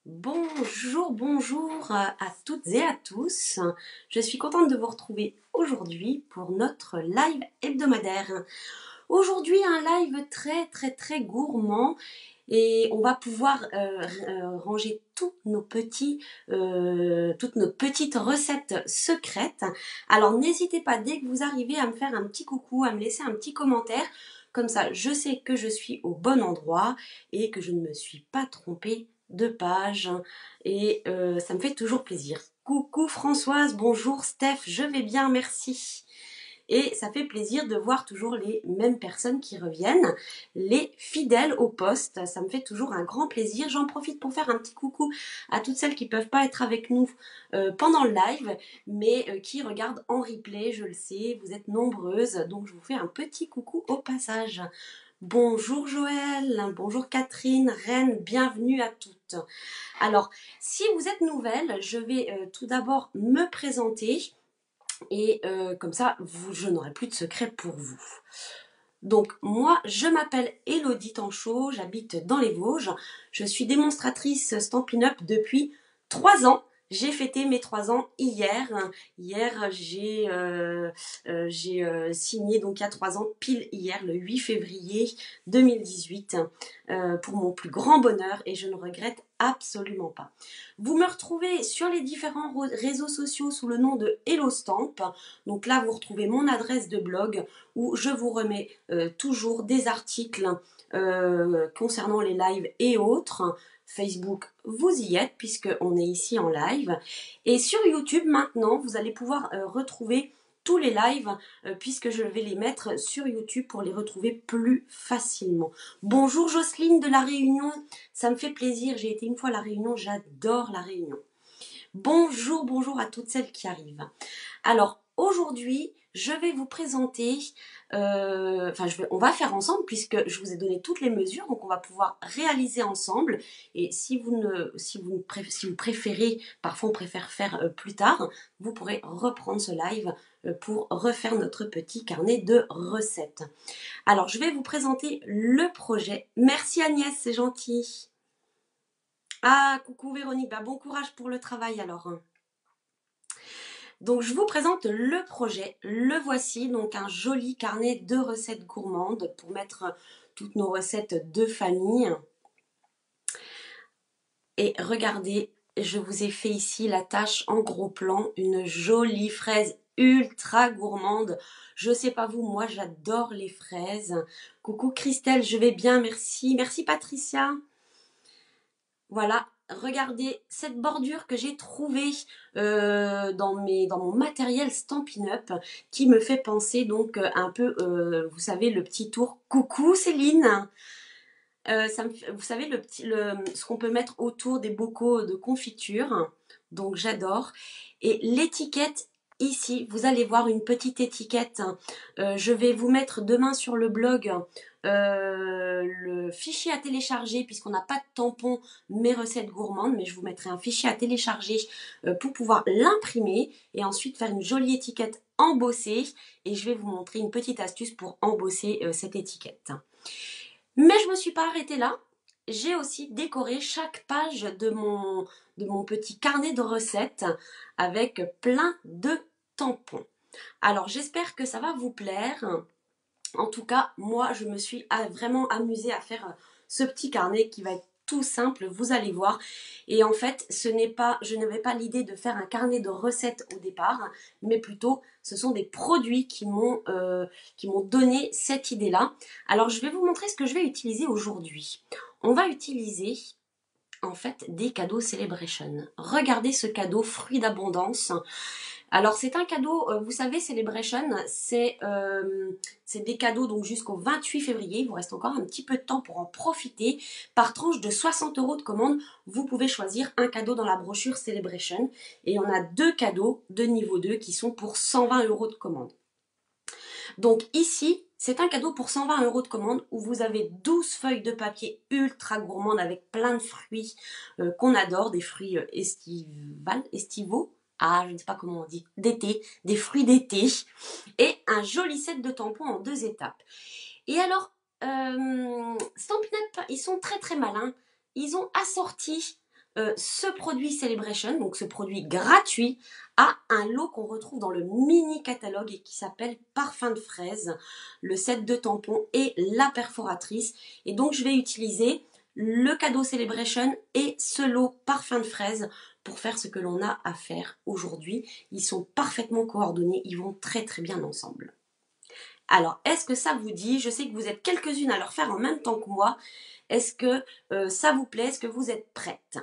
Bonjour, bonjour à toutes et à tous. Je suis contente de vous retrouver aujourd'hui pour notre live hebdomadaire. Aujourd'hui, un live très gourmand et on va pouvoir ranger toutes nos petites recettes secrètes. Alors n'hésitez pas dès que vous arrivez à me faire un petit coucou, à me laisser un petit commentaire. Comme ça, je sais que je suis au bon endroit et que je ne me suis pas trompée de page. Et ça me fait toujours plaisir. Coucou Françoise, bonjour Steph, je vais bien, merci. Et ça fait plaisir de voir toujours les mêmes personnes qui reviennent, les fidèles au poste. Ça me fait toujours un grand plaisir. J'en profite pour faire un petit coucou à toutes celles qui ne peuvent pas être avec nous pendant le live, mais qui regardent en replay, je le sais. Vous êtes nombreuses, donc je vous fais un petit coucou au passage. Bonjour Joël, bonjour Catherine, Reine, bienvenue à toutes. Alors, si vous êtes nouvelle, je vais tout d'abord me présenter. Et comme ça, je n'aurai plus de secret pour vous. Donc moi, je m'appelle Élodie Tanchot, j'habite dans les Vosges. Je suis démonstratrice Stampin' Up depuis 3 ans. J'ai fêté mes 3 ans hier. Hier, j'ai signé donc il y a 3 ans, pile hier, le 8 février 2018, pour mon plus grand bonheur et je ne regrette absolument pas. Vous me retrouvez sur les différents réseaux sociaux sous le nom de Hello Stamp. Donc là, vous retrouvez mon adresse de blog où je vous remets toujours des articles concernant les lives et autres. Facebook, vous y êtes puisqu'on est ici en live. Et sur YouTube, maintenant, vous allez pouvoir retrouver tous les lives puisque je vais les mettre sur YouTube pour les retrouver plus facilement. Bonjour Jocelyne de La Réunion, ça me fait plaisir, j'ai été une fois à La Réunion, j'adore La Réunion. Bonjour, bonjour à toutes celles qui arrivent. Alors aujourd'hui, je vais vous présenter, on va faire ensemble puisque je vous ai donné toutes les mesures, donc on va pouvoir réaliser ensemble. Et si vous préférez, parfois on préfère faire plus tard, vous pourrez reprendre ce live pour refaire notre petit carnet de recettes. Alors je vais vous présenter le projet. Merci Agnès, c'est gentil. Ah, coucou Véronique, bon courage pour le travail alors. Donc je vous présente le projet, le voici, donc un joli carnet de recettes gourmandes pour mettre toutes nos recettes de famille. Et regardez, je vous ai fait ici la tâche en gros plan, une jolie fraise ultra gourmande. Je sais pas vous, moi j'adore les fraises. Coucou Christelle, je vais bien, merci. Merci Patricia. Voilà, regardez cette bordure que j'ai trouvée dans mon matériel Stampin' Up qui me fait penser donc un peu, vous savez, le petit tour. Coucou Céline, vous savez ce qu'on peut mettre autour des bocaux de confiture, donc j'adore. Et l'étiquette ici, vous allez voir une petite étiquette. Je vais vous mettre demain sur le blog le fichier à télécharger puisqu'on n'a pas de tampon mes recettes gourmandes, mais je vous mettrai un fichier à télécharger pour pouvoir l'imprimer et ensuite faire une jolie étiquette embossée et je vais vous montrer une petite astuce pour embosser cette étiquette. Mais je ne me suis pas arrêtée là. J'ai aussi décoré chaque page de mon petit carnet de recettes avec plein de tampons. Alors j'espère que ça va vous plaire. En tout cas, moi je me suis vraiment amusée à faire ce petit carnet qui va être tout simple, vous allez voir. Et en fait, je n'avais pas l'idée de faire un carnet de recettes au départ, mais plutôt ce sont des produits qui m'ont donné cette idée-là. Alors je vais vous montrer ce que je vais utiliser aujourd'hui. On va utiliser en fait des cadeaux Celebration. Regardez ce cadeau fruit d'abondance. Alors c'est un cadeau, vous savez, Celebration, c'est des cadeaux donc jusqu'au 28 février. Il vous reste encore un petit peu de temps pour en profiter. Par tranche de 60 € de commande, vous pouvez choisir un cadeau dans la brochure Celebration. Et on a 2 cadeaux de niveau 2 qui sont pour 120 € de commande. Donc ici, c'est un cadeau pour 120 € de commande où vous avez 12 feuilles de papier ultra gourmandes avec plein de fruits qu'on adore, des fruits estivaux. Ah, je ne sais pas comment on dit, d'été, des fruits d'été, et un joli set de tampons en 2 étapes. Et alors, Stampin' Up, ils sont très malins, ils ont assorti ce produit Celebration, donc ce produit gratuit, a un lot qu'on retrouve dans le mini catalogue et qui s'appelle Parfum de fraise, le set de tampons et la perforatrice. Et donc je vais utiliser le cadeau Celebration et ce lot Parfum de fraise pour faire ce que l'on a à faire aujourd'hui. Ils sont parfaitement coordonnés, ils vont très très bien ensemble. Alors, est-ce que ça vous dit? Je sais que vous êtes quelques-unes à le faire en même temps que moi. Est-ce que ça vous plaît? Est-ce que vous êtes prêtes?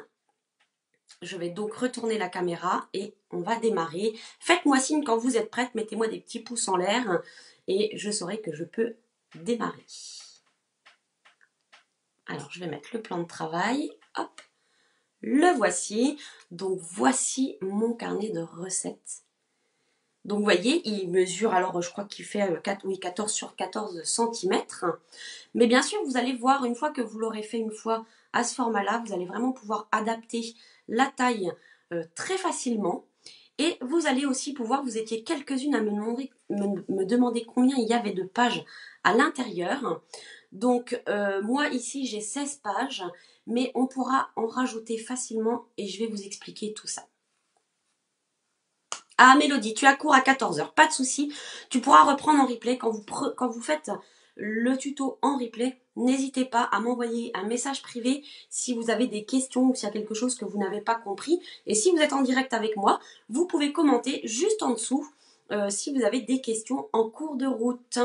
Je vais donc retourner la caméra et on va démarrer. Faites-moi signe quand vous êtes prêtes, mettez-moi des petits pouces en l'air et je saurai que je peux démarrer. Alors, je vais mettre le plan de travail. Hop, le voici. Donc, voici mon carnet de recettes. Donc, vous voyez, il mesure, alors je crois qu'il fait 14 sur 14 cm. Mais bien sûr, vous allez voir, une fois que vous l'aurez fait une fois à ce format-là, vous allez vraiment pouvoir adapter la taille très facilement. Et vous allez aussi pouvoir, vous étiez quelques-unes à me demander combien il y avait de pages à l'intérieur. Donc, moi ici, j'ai 16 pages, mais on pourra en rajouter facilement et je vais vous expliquer tout ça. Ah Mélodie, tu as cours à 14 h, pas de souci. Tu pourras reprendre en replay quand vous faites le tuto en replay. N'hésitez pas à m'envoyer un message privé si vous avez des questions ou s'il y a quelque chose que vous n'avez pas compris. Et si vous êtes en direct avec moi, vous pouvez commenter juste en dessous si vous avez des questions en cours de route.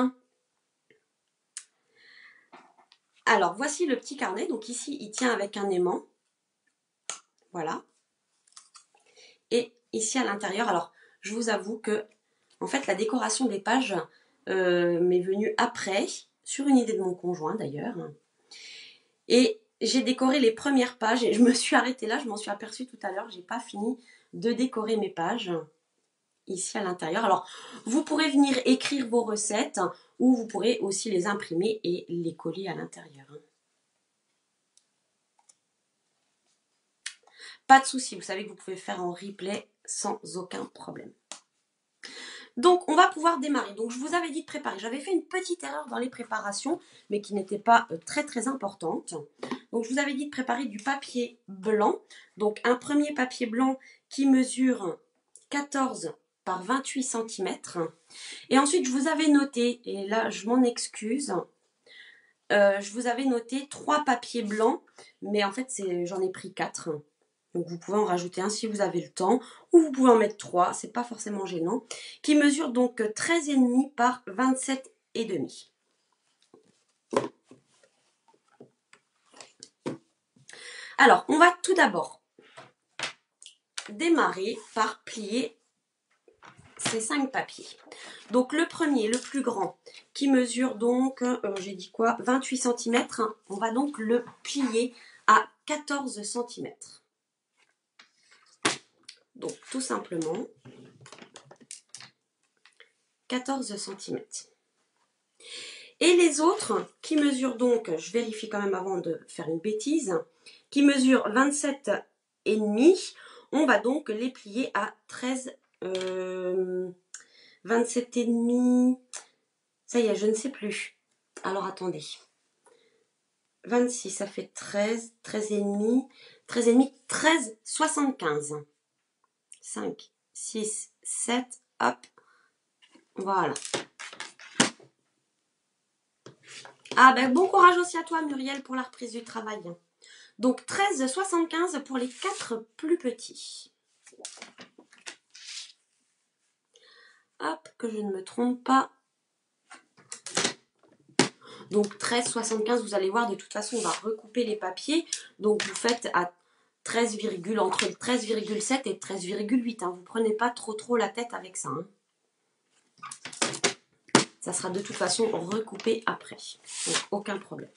Alors, voici le petit carnet. Donc ici, il tient avec un aimant. Voilà. Et ici à l'intérieur, alors je vous avoue que en fait la décoration des pages m'est venue après, sur une idée de mon conjoint d'ailleurs. Et j'ai décoré les premières pages et je me suis arrêtée là, je m'en suis aperçue tout à l'heure, j'ai pas fini de décorer mes pages ici à l'intérieur. Alors vous pourrez venir écrire vos recettes ou vous pourrez aussi les imprimer et les coller à l'intérieur. Pas de souci, vous savez que vous pouvez faire en replay sans aucun problème. Donc, on va pouvoir démarrer. Donc, je vous avais dit de préparer. J'avais fait une petite erreur dans les préparations, mais qui n'était pas très, très importante. Donc, je vous avais dit de préparer du papier blanc. Donc, un premier papier blanc qui mesure 14 par 28 cm. Et ensuite, je vous avais noté, et là, je m'en excuse, je vous avais noté 3 papiers blancs, mais en fait, j'en ai pris 4. Donc vous pouvez en rajouter un si vous avez le temps, ou vous pouvez en mettre 3, c'est pas forcément gênant, qui mesure donc 13,5 par 27,5. Alors, on va tout d'abord démarrer par plier ces 5 papiers. Donc le premier, le plus grand, qui mesure donc, j'ai dit quoi, 28 cm, on va donc le plier à 14 cm. Donc tout simplement 14 cm. Et les autres qui mesurent donc, je vérifie quand même avant de faire une bêtise, qui mesurent 27,5, on va donc les plier à 13, 27,5, ça y est, je ne sais plus. Alors attendez. 26, ça fait 13, 13,5, 13,5, 13,75. 5, 6, 7, hop, voilà. Ah ben bon courage aussi à toi Muriel pour la reprise du travail. Donc 13,75 pour les 4 plus petits. Hop, que je ne me trompe pas. Donc 13,75, vous allez voir, de toute façon on va recouper les papiers. Donc vous faites à 13, entre 13,7 et 13,8. Hein. Vous ne prenez pas trop la tête avec ça. Hein. Ça sera de toute façon recoupé après. Donc aucun problème.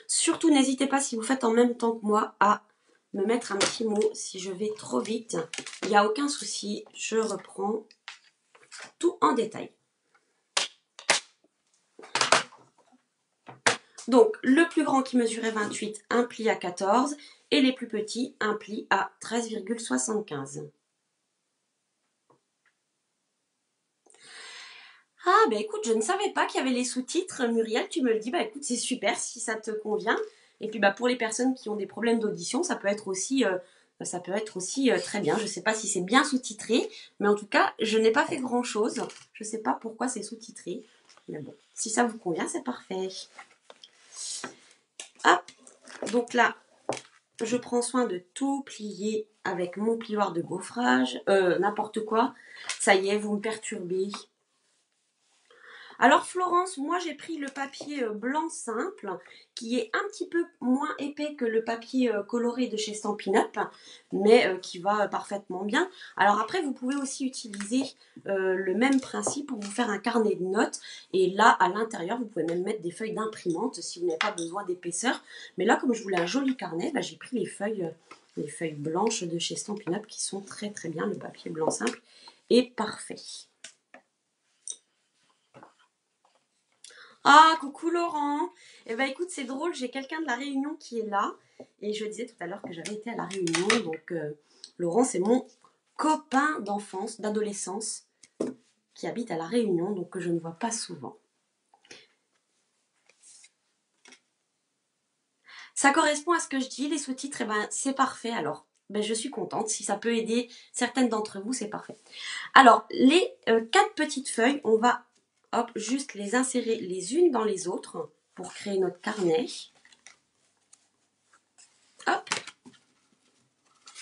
Surtout n'hésitez pas si vous faites en même temps que moi à me mettre un petit mot si je vais trop vite. Il n'y a aucun souci, je reprends tout en détail. Donc le plus grand qui mesurait 28, un pli à 14 et les plus petits, un pli à 13,75. Ah bah écoute, je ne savais pas qu'il y avait les sous-titres. Muriel, tu me le dis, bah écoute, c'est super si ça te convient. Et puis bah, pour les personnes qui ont des problèmes d'audition, ça peut être aussi, très bien. Je ne sais pas si c'est bien sous-titré, mais en tout cas, je n'ai pas fait grand-chose. Je ne sais pas pourquoi c'est sous-titré. Mais bon, si ça vous convient, c'est parfait. Hop, donc là, je prends soin de tout plier avec mon plioir de gaufrage. N'importe quoi. Ça y est, vous me perturbez. Alors Florence, moi j'ai pris le papier blanc simple qui est un petit peu moins épais que le papier coloré de chez Stampin' Up, mais qui va parfaitement bien. Alors après vous pouvez aussi utiliser le même principe pour vous faire un carnet de notes, et là à l'intérieur vous pouvez même mettre des feuilles d'imprimante si vous n'avez pas besoin d'épaisseur. Mais là comme je voulais un joli carnet, bah, j'ai pris les feuilles blanches de chez Stampin' Up qui sont très très bien. Le papier blanc simple est parfait. Ah, coucou Laurent. Eh ben écoute, c'est drôle, j'ai quelqu'un de la Réunion qui est là. Et je disais tout à l'heure que j'avais été à la Réunion. Donc Laurent, c'est mon copain d'enfance, d'adolescence, qui habite à la Réunion, donc que je ne vois pas souvent. Ça correspond à ce que je dis, les sous-titres, eh ben c'est parfait alors. Ben, je suis contente, si ça peut aider certaines d'entre vous, c'est parfait. Alors, les 4 petites feuilles, on va hop, juste les insérer les unes dans les autres pour créer notre carnet. Hop.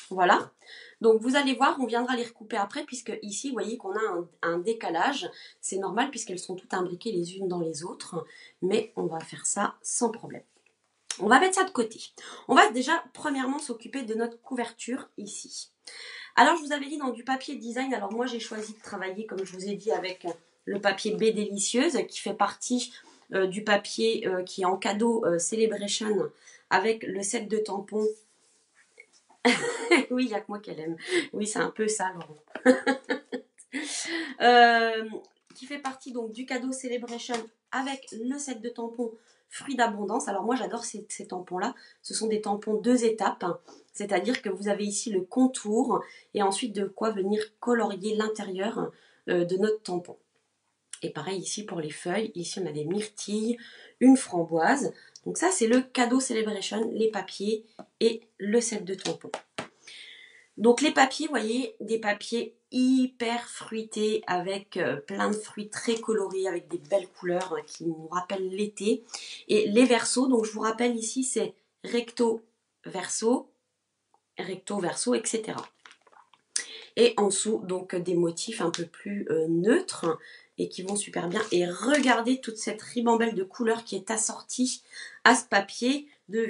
Voilà. Donc vous allez voir, on viendra les recouper après, puisque ici, vous voyez qu'on a un décalage. C'est normal puisqu'elles sont toutes imbriquées les unes dans les autres. Mais on va faire ça sans problème. On va mettre ça de côté. On va déjà, premièrement, s'occuper de notre couverture ici. Alors, je vous avais dit dans du papier design. Alors moi, j'ai choisi de travailler, comme je vous ai dit, avec le papier B Délicieuse, qui fait partie du papier qui est en cadeau Celebration, avec le set de tampons. Oui, il n'y a que moi qu'elle aime. Oui, c'est un peu ça, Laurent. Qui fait partie donc du cadeau Celebration avec le set de tampons Fruits d'abondance. Alors moi, j'adore ces tampons-là. Ce sont des tampons 2 étapes. C'est-à-dire que vous avez ici le contour et ensuite de quoi venir colorier l'intérieur de notre tampon. Et pareil ici pour les feuilles. Ici, on a des myrtilles, une framboise. Donc ça, c'est le cadeau Celebration, les papiers et le set de tampons. Donc les papiers, vous voyez, des papiers hyper fruités avec plein de fruits très colorés, avec des belles couleurs qui nous rappellent l'été. Et les versos, donc je vous rappelle ici, c'est recto, verso, etc. Et en dessous, donc des motifs un peu plus neutres et qui vont super bien. Et regardez toute cette ribambelle de couleurs qui est assortie à ce papier de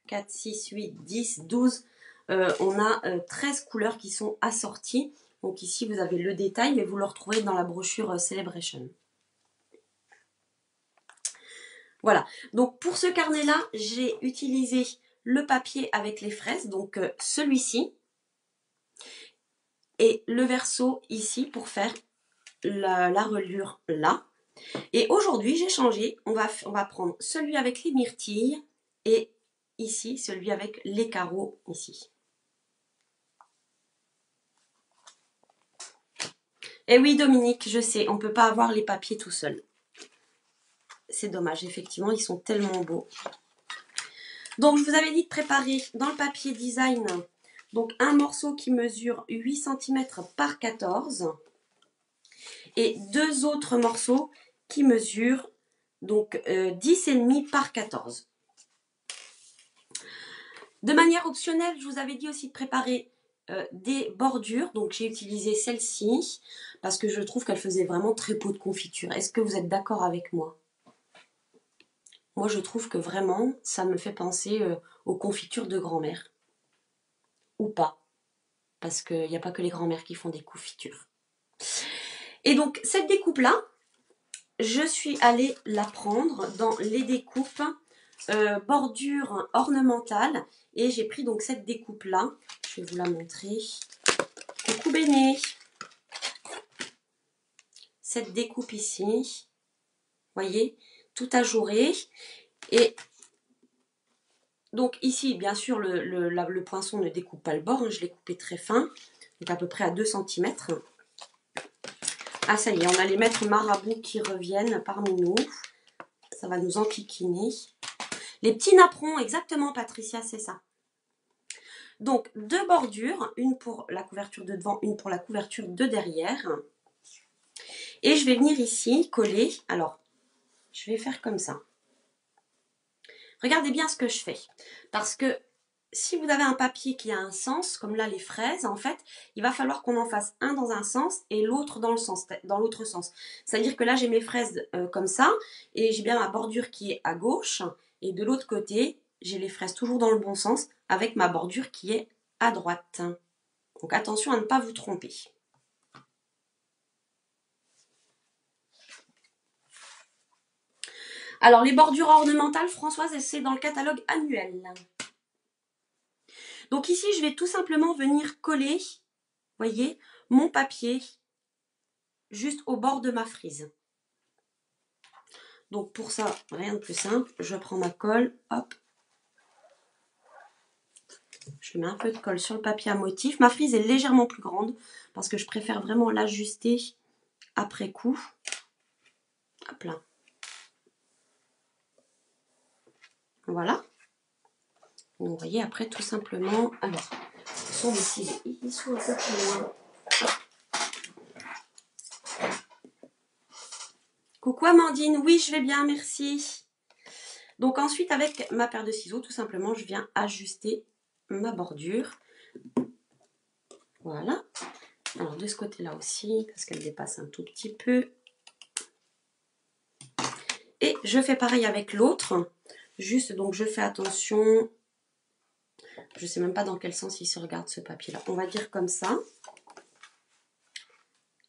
4, 6, 8, 10, 12. On a 13 couleurs qui sont assorties. Donc ici, vous avez le détail, mais vous le retrouvez dans la brochure Celebration. Voilà. Donc pour ce carnet-là, j'ai utilisé le papier avec les fraises, donc celui-ci. Et le verso ici pour faire la reliure là. Et aujourd'hui, j'ai changé. On va prendre celui avec les myrtilles et ici, celui avec les carreaux ici. Et oui, Dominique, je sais, on ne peut pas avoir les papiers tout seul. C'est dommage, effectivement, ils sont tellement beaux. Donc, je vous avais dit de préparer dans le papier design donc un morceau qui mesure 8 cm par 14 et 2 autres morceaux qui mesurent donc 10,5 par 14. De manière optionnelle, je vous avais dit aussi de préparer des bordures. Donc j'ai utilisé celle-ci parce que je trouve qu'elle faisait vraiment très pot de confiture. Est-ce que vous êtes d'accord avec moi? Moi je trouve que vraiment ça me fait penser aux confitures de grand-mère. Ou pas. Parce qu'il n'y a pas que les grand-mères qui font des confitures. Et donc cette découpe-là, je suis allée la prendre dans les découpes bordure ornementale. Et j'ai pris donc cette découpe-là. Je vais vous la montrer. Coucou Béné. Cette découpe ici. Voyez, tout ajouré. Et donc ici, bien sûr, le poinçon ne découpe pas le bord. Hein, je l'ai coupé très fin. Donc à peu près à 2 cm. Ah ça y est, on a les maîtres marabouts qui reviennent parmi nous. Ça va nous enquiquiner. Les petits napperons, exactement Patricia, c'est ça. Donc 2 bordures, une pour la couverture de devant, une pour la couverture de derrière. Et je vais venir ici coller. Alors, je vais faire comme ça. Regardez bien ce que je fais. Parce que si vous avez un papier qui a un sens, comme là les fraises, en fait, il va falloir qu'on en fasse un dans un sens et l'autre dans l'autre sens. C'est-à-dire que là, j'ai mes fraises comme ça, et j'ai bien ma bordure qui est à gauche, et de l'autre côté, j'ai les fraises toujours dans le bon sens, avec ma bordure qui est à droite. Donc attention à ne pas vous tromper. Alors les bordures ornementales, Françoise, c'est dans le catalogue annuel. Donc ici, je vais tout simplement venir coller, voyez, mon papier juste au bord de ma frise. Donc pour ça, rien de plus simple, je prends ma colle, hop. Je mets un peu de colle sur le papier à motif. Ma frise est légèrement plus grande parce que je préfère vraiment l'ajuster après coup. Hop là. Voilà. Donc vous voyez, après tout simplement, alors, ce sont des cils, ils sont un peu plus loin. Coucou Amandine, oui je vais bien, merci. Donc ensuite avec ma paire de ciseaux, tout simplement, je viens ajuster ma bordure. Voilà. Alors de ce côté-là aussi, parce qu'elle dépasse un tout petit peu. Et je fais pareil avec l'autre. Juste, donc je fais attention. Je ne sais même pas dans quel sens il se regarde ce papier-là. On va dire comme ça.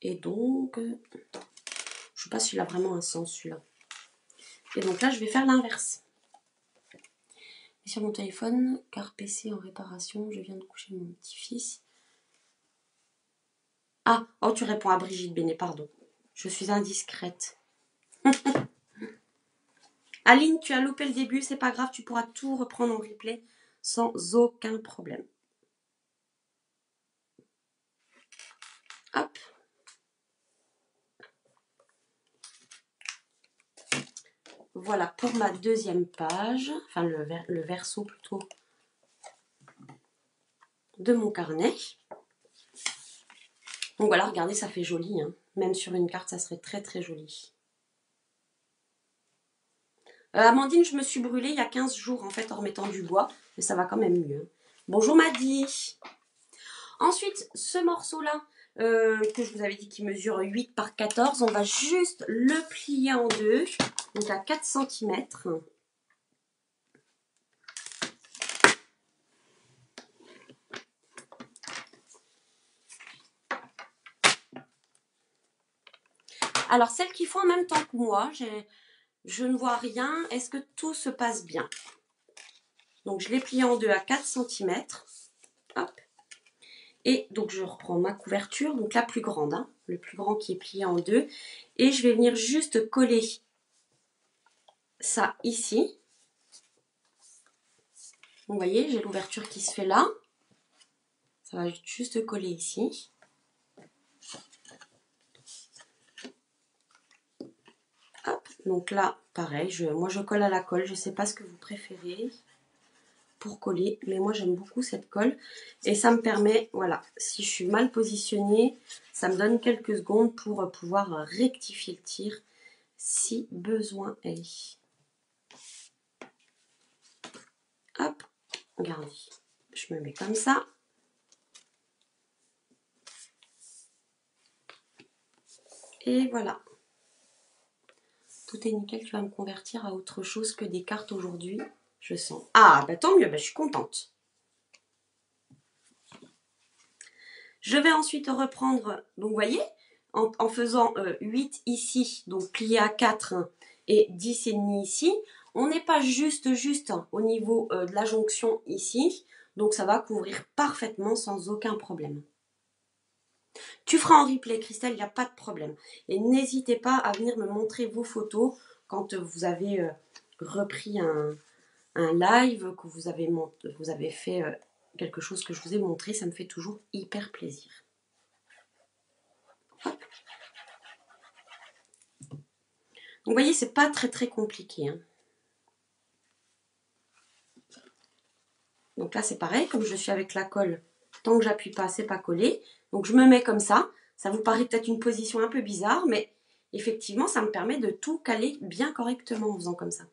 Et donc, je ne sais pas s'il a vraiment un sens celui-là. Et donc là, je vais faire l'inverse. Sur mon téléphone, car PC en réparation, je viens de coucher mon petit-fils. Ah, oh, tu réponds à Brigitte Bénet, pardon. Je suis indiscrète. Aline, tu as loupé le début, c'est pas grave, tu pourras tout reprendre en replay sans aucun problème. Hop. Voilà pour ma deuxième page, enfin le verso plutôt de mon carnet. Donc voilà, regardez, ça fait joli, hein. Même sur une carte, ça serait très très joli. Amandine, je me suis brûlée il y a 15 jours en fait en remettant du bois, mais ça va quand même mieux. Bonjour Maddy. Ensuite, ce morceau-là, que je vous avais dit qui mesure 8 par 14, on va juste le plier en deux, donc à 4 cm. Alors, celles qui font en même temps que moi, je ne vois rien. Est-ce que tout se passe bien? Donc, je l'ai plié en deux à 4 cm. Hop. Et donc, je reprends ma couverture, donc la plus grande, hein, le plus grand qui est plié en deux. Et je vais venir juste coller ça ici. Vous voyez, j'ai l'ouverture qui se fait là. Ça va juste coller ici. Hop, donc là, pareil, moi je colle à la colle. Je ne sais pas ce que vous préférez pour coller, mais moi j'aime beaucoup cette colle. Et ça me permet, voilà, si je suis mal positionnée, ça me donne quelques secondes pour pouvoir rectifier le tir si besoin est. Hop, regardez, je me mets comme ça. Et voilà. Tout est nickel, tu vas me convertir à autre chose que des cartes aujourd'hui, je sens. Ah, bah tant mieux, bah, je suis contente. Je vais ensuite reprendre, donc vous voyez, en faisant 8 ici, donc plié à 4 et 10,5 ici, on n'est pas juste au niveau de la jonction ici, donc ça va couvrir parfaitement sans aucun problème. Tu feras en replay, Christelle, il n'y a pas de problème. Et n'hésitez pas à venir me montrer vos photos quand vous avez repris un live, que vous avez fait quelque chose que je vous ai montré, ça me fait toujours hyper plaisir. Hop. Donc vous voyez, c'est pas très très compliqué, hein. Donc là, c'est pareil, comme je suis avec la colle, tant que j'appuie pas, c'est pas collé. Donc je me mets comme ça. Ça vous paraît peut-être une position un peu bizarre, mais effectivement, ça me permet de tout caler bien correctement en faisant comme ça.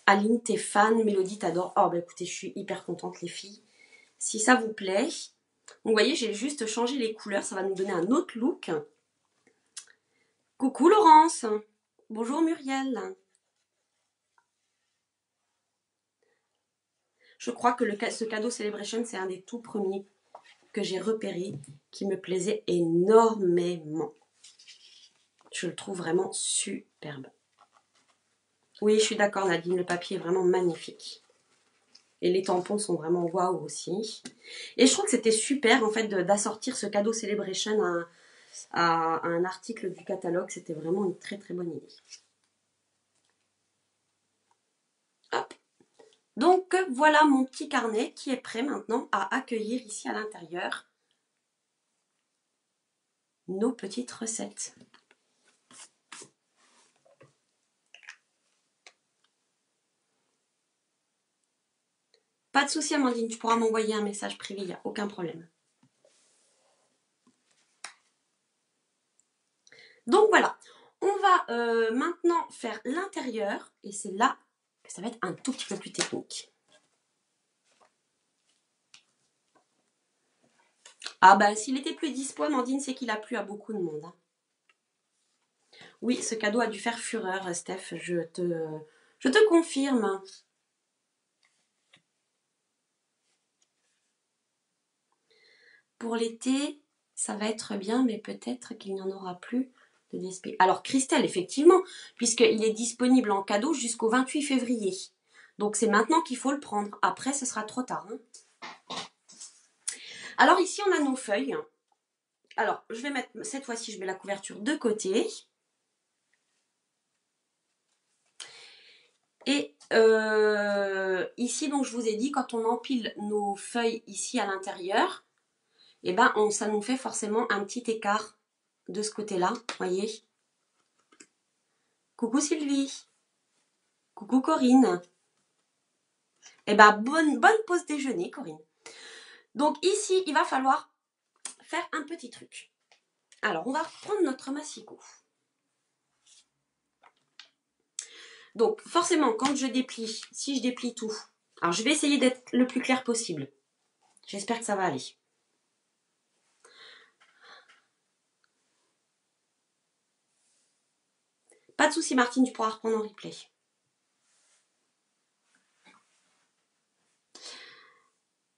Aline, t'es fan, Mélodie, t'adore. Oh, bah écoutez, je suis hyper contente, les filles. Si ça vous plaît, vous voyez, j'ai juste changé les couleurs, ça va nous donner un autre look. Coucou Laurence. Bonjour Muriel. Je crois que ce cadeau Celebration, c'est un des tout premiers que j'ai repéré qui me plaisait énormément. Je le trouve vraiment superbe. Oui, je suis d'accord Nadine, le papier est vraiment magnifique. Et les tampons sont vraiment waouh aussi. Et je trouve que c'était super en fait d'assortir ce cadeau Celebration à un article du catalogue. C'était vraiment une très très bonne idée. Hop. Donc voilà mon petit carnet qui est prêt maintenant à accueillir ici à l'intérieur nos petites recettes. Pas de souci Amandine, tu pourras m'envoyer un message privé, il n'y a aucun problème. Donc voilà, on va maintenant faire l'intérieur et c'est là que ça va être un tout petit peu plus technique. Ah bah s'il était plus dispo Amandine, c'est qu'il a plu à beaucoup de monde. Hein. Oui, ce cadeau a dû faire fureur Steph, je te confirme. Pour l'été, ça va être bien, mais peut-être qu'il n'y en aura plus de DSP. Alors Christelle, effectivement, puisqu'il est disponible en cadeau jusqu'au 28 février. Donc c'est maintenant qu'il faut le prendre. Après, ce sera trop tard. Hein. Alors ici, on a nos feuilles. Alors, je vais mettre, cette fois-ci, je mets la couverture de côté. Et ici, donc, je vous ai dit, quand on empile nos feuilles ici à l'intérieur, eh ben, ça nous fait forcément un petit écart de ce côté-là, voyez. Coucou Sylvie. Coucou Corinne. Eh ben, bonne pause déjeuner, Corinne. Donc ici, il va falloir faire un petit truc. Alors, on va prendre notre massicot. Donc, forcément, quand je déplie, si je déplie tout, alors je vais essayer d'être le plus clair possible. J'espère que ça va aller. Pas de souci, Martine, tu pourras reprendre en replay.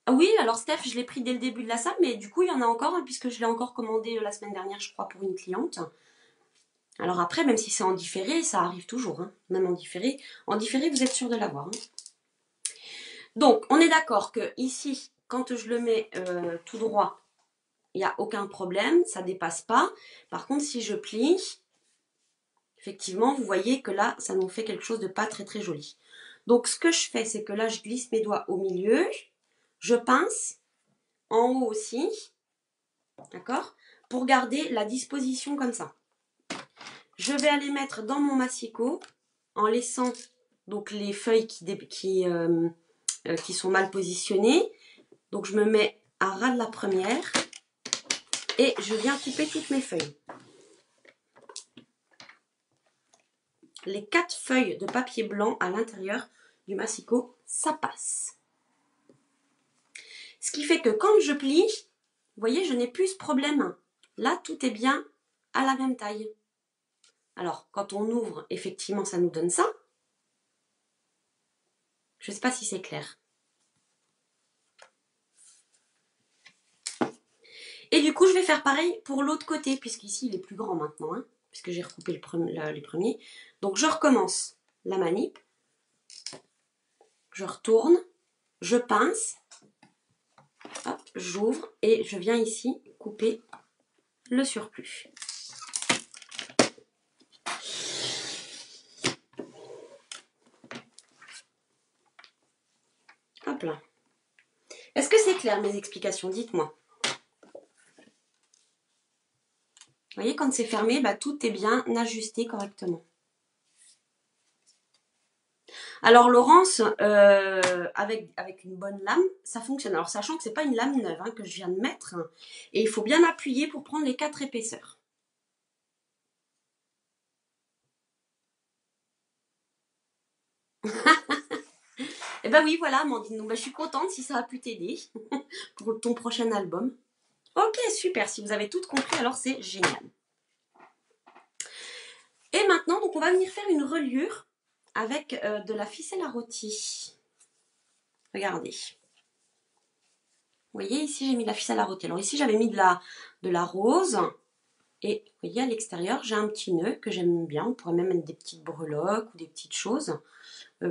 Oui, alors Steph, je l'ai pris dès le début de la salle, mais du coup, il y en a encore, hein, puisque je l'ai encore commandé la semaine dernière, je crois, pour une cliente. Alors après, même si c'est en différé, ça arrive toujours, hein, même en différé. En différé, vous êtes sûr de l'avoir. Hein. Donc, on est d'accord que ici, quand je le mets tout droit, il n'y a aucun problème, ça ne dépasse pas. Par contre, si je plie, effectivement, vous voyez que là, ça nous fait quelque chose de pas très très joli. Donc, ce que je fais, c'est que là, je glisse mes doigts au milieu, je pince, en haut aussi, d'accord, pour garder la disposition comme ça. Je vais aller mettre dans mon massicot, en laissant donc les feuilles qui sont mal positionnées. Donc, je me mets à ras de la première et je viens couper toutes mes feuilles. Les 4 feuilles de papier blanc à l'intérieur du massicot, ça passe. Ce qui fait que quand je plie, vous voyez, je n'ai plus ce problème. Là, tout est bien à la même taille. Alors, quand on ouvre, effectivement, ça nous donne ça. Je ne sais pas si c'est clair. Et du coup, je vais faire pareil pour l'autre côté, puisqu'ici, il est plus grand maintenant, hein, puisque j'ai recoupé les premiers. Donc, je recommence la manip. Je retourne, je pince, j'ouvre et je viens ici couper le surplus. Hop là. Est-ce que c'est clair mes explications? Dites-moi. Vous voyez, quand c'est fermé, bah, tout est bien ajusté correctement. Alors Laurence, avec une bonne lame, ça fonctionne. Alors sachant que c'est pas une lame neuve hein, que je viens de mettre, hein, et il faut bien appuyer pour prendre les 4 épaisseurs. Et ben oui, voilà Amandine, donc, ben, je suis contente si ça a pu t'aider pour ton prochain album. Ok, super, si vous avez tout compris, alors c'est génial. Et maintenant, donc on va venir faire une reliure avec de la ficelle à rôti. Regardez. Vous voyez, ici j'ai mis de la ficelle à rôti. Alors ici j'avais mis de la rose. Et vous voyez, à l'extérieur, j'ai un petit nœud que j'aime bien. On pourrait même mettre des petites breloques ou des petites choses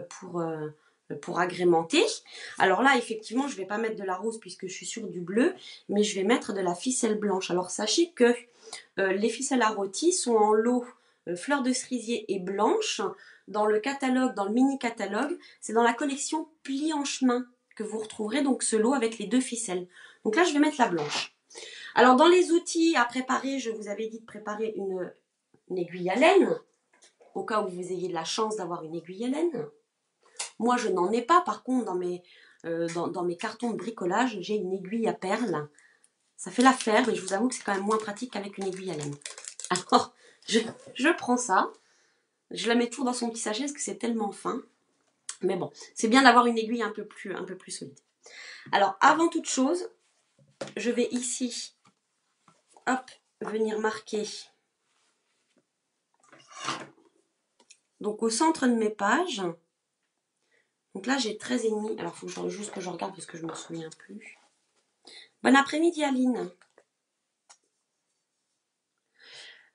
pour agrémenter. Alors là, effectivement, je ne vais pas mettre de la rose puisque je suis sur du bleu, mais je vais mettre de la ficelle blanche. Alors sachez que les ficelles à rôti sont en lot fleurs de cerisier et blanche. Dans le catalogue, dans le mini catalogue, c'est dans la collection pli en chemin que vous retrouverez donc ce lot avec les 2 ficelles. Donc là, je vais mettre la blanche. Alors, dans les outils à préparer, je vous avais dit de préparer une aiguille à laine, au cas où vous ayez de la chance d'avoir une aiguille à laine. Moi, je n'en ai pas. Par contre, dans mes cartons de bricolage, j'ai une aiguille à perles. Ça fait l'affaire, mais je vous avoue que c'est quand même moins pratique qu'avec une aiguille à laine. Alors, je prends ça. Je la mets toujours dans son petit sachet parce que c'est tellement fin. Mais bon, c'est bien d'avoir une aiguille un peu plus solide. Alors, avant toute chose, je vais ici, hop, venir marquer. Donc au centre de mes pages, donc là j'ai 13,5. Alors il faut juste que je regarde parce que je ne me souviens plus. Bon après-midi Aline.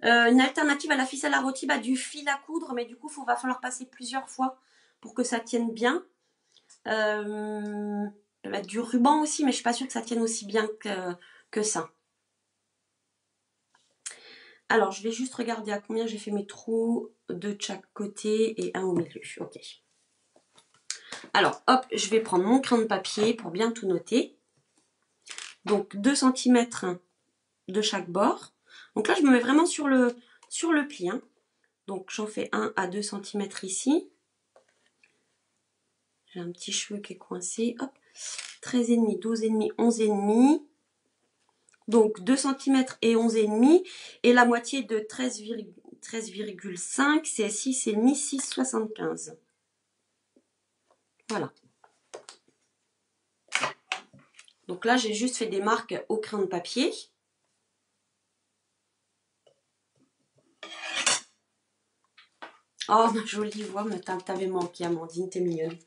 Une alternative à la ficelle à rôti, du fil à coudre, mais du coup va falloir passer plusieurs fois pour que ça tienne bien. Je vais mettre du ruban aussi, mais je ne suis pas sûre que ça tienne aussi bien que ça. Alors je vais juste regarder à combien j'ai fait mes trous de chaque côté et un au milieu. Ok. Alors hop, je vais prendre mon crayon de papier pour bien tout noter. Donc 2 cm de chaque bord. Donc là, je me mets vraiment sur le pli. Hein. Donc j'en fais 1 à 2 cm ici. J'ai un petit cheveu qui est coincé. Hop. 13,5, 12,5, 11,5. Donc 2 cm et 11,5. Et la moitié de 13,5, c'est 6,5, 6,75. Voilà. Donc là, j'ai juste fait des marques au crayon de papier. Oh, ma jolie voix, mais t'avais manqué, Amandine, t'es mignonne.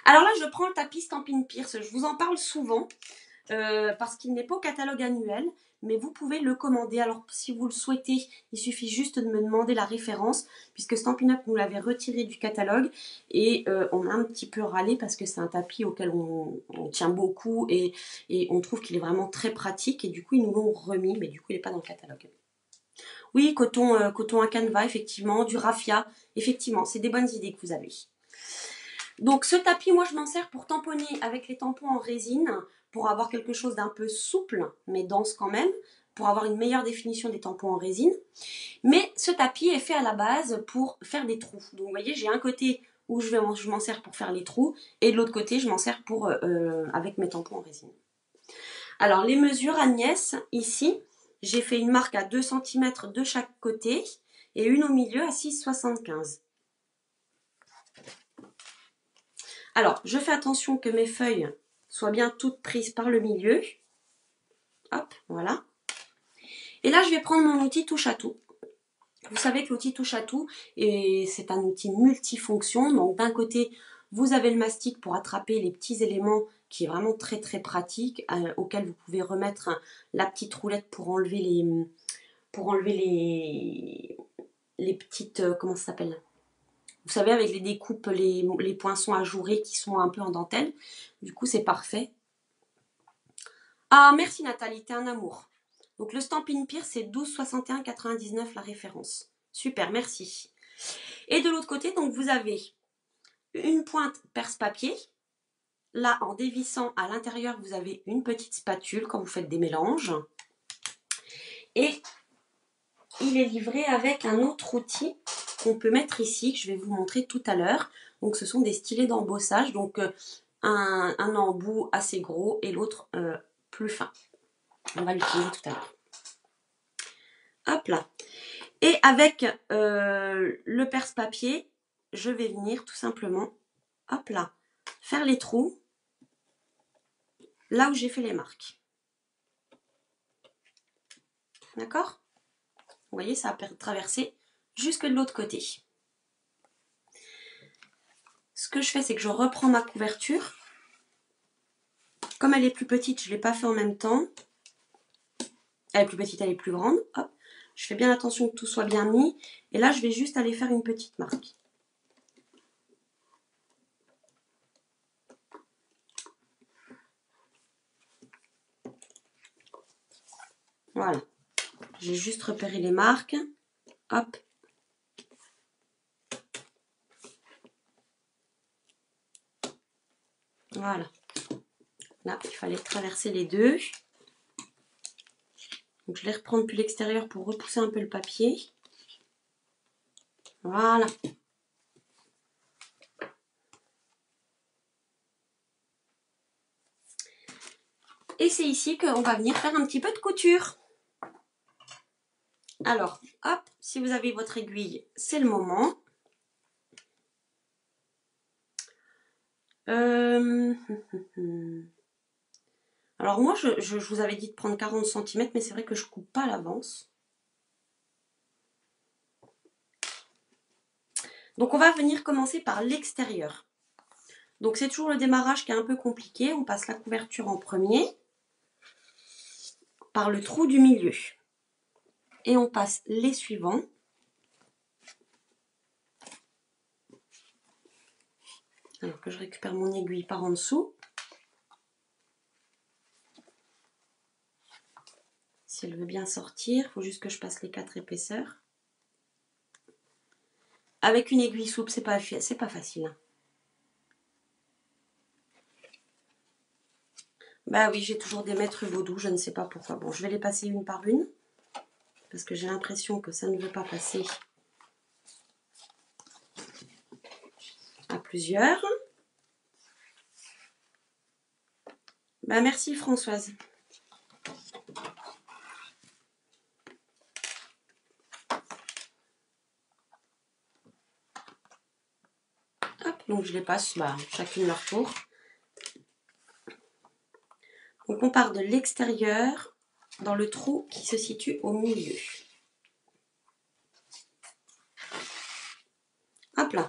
Alors là, je prends le tapis Stampin' Pierce. Je vous en parle souvent parce qu'il n'est pas au catalogue annuel, mais vous pouvez le commander. Alors, si vous le souhaitez, il suffit juste de me demander la référence, puisque Stampin' Up nous l'avait retiré du catalogue et on a un petit peu râlé parce que c'est un tapis auquel on tient beaucoup et on trouve qu'il est vraiment très pratique et du coup, ils nous l'ont remis, mais du coup, il n'est pas dans le catalogue. Oui, coton à canevas, effectivement, du raffia, effectivement, c'est des bonnes idées que vous avez. Donc ce tapis, moi je m'en sers pour tamponner avec les tampons en résine, pour avoir quelque chose d'un peu souple, mais dense quand même, pour avoir une meilleure définition des tampons en résine. Mais ce tapis est fait à la base pour faire des trous. Donc vous voyez, j'ai un côté où je m'en sers pour faire les trous, et de l'autre côté, je m'en sers avec mes tampons en résine. Alors les mesures Agnès, ici, j'ai fait une marque à 2 cm de chaque côté, et une au milieu à 6,75. Alors, je fais attention que mes feuilles soient bien toutes prises par le milieu. Hop, voilà. Et là, je vais prendre mon outil touche à tout. Vous savez que l'outil touche à tout, c'est un outil multifonction. Donc, d'un côté, vous avez le mastic pour attraper les petits éléments qui est vraiment très très pratique, auquel vous pouvez remettre la petite roulette pour enlever les petites, comment ça s'appelle ? Vous savez, avec les découpes, les poinçons ajourés qui sont un peu en dentelle. Du coup, c'est parfait. Ah, merci Nathalie, t'es un amour. Donc, le Stampin' Pierce, c'est 12,61,99 la référence. Super, merci. Et de l'autre côté, donc, vous avez une pointe perce-papier. Là, en dévissant à l'intérieur, vous avez une petite spatule quand vous faites des mélanges. Et il est livré avec un autre outil qu'on peut mettre ici, que je vais vous montrer tout à l'heure. Donc ce sont des stylets d'embossage, donc un embout assez gros et l'autre plus fin. On va l'utiliser tout à l'heure. Hop là. Et avec le perce-papier, je vais venir tout simplement, hop là, faire les trous là où j'ai fait les marques. D'accord? Vous voyez, ça a traversé jusque de l'autre côté. Ce que je fais, c'est que je reprends ma couverture. Comme elle est plus petite, je ne l'ai pas fait en même temps. Elle est plus petite, elle est plus grande. Hop. Je fais bien attention que tout soit bien mis. Et là, je vais juste aller faire une petite marque. Voilà. J'ai juste repéré les marques. Hop. Voilà. Là, il fallait traverser les deux. Donc, je les reprends depuis l'extérieur pour repousser un peu le papier. Voilà. Et c'est ici qu'on va venir faire un petit peu de couture. Alors, hop, si vous avez votre aiguille, c'est le moment. Alors moi, je vous avais dit de prendre 40 cm, mais c'est vrai que je ne coupe pas à l'avance. Donc on va venir commencer par l'extérieur. Donc c'est toujours le démarrage qui est un peu compliqué. On passe la couverture en premier, par le trou du milieu. Et on passe les suivants. Alors que je récupère mon aiguille par en dessous. Si elle veut bien sortir, il faut juste que je passe les 4 épaisseurs. Avec une aiguille souple, c'est pas facile. Bah oui, j'ai toujours des maîtres vaudous, je ne sais pas pourquoi. Bon, je vais les passer une par une. Parce que j'ai l'impression que ça ne veut pas passer à plusieurs. Bah merci Françoise. Hop, donc je les passe chacune leur tour. Donc on part de l'extérieur dans le trou qui se situe au milieu. Hop là.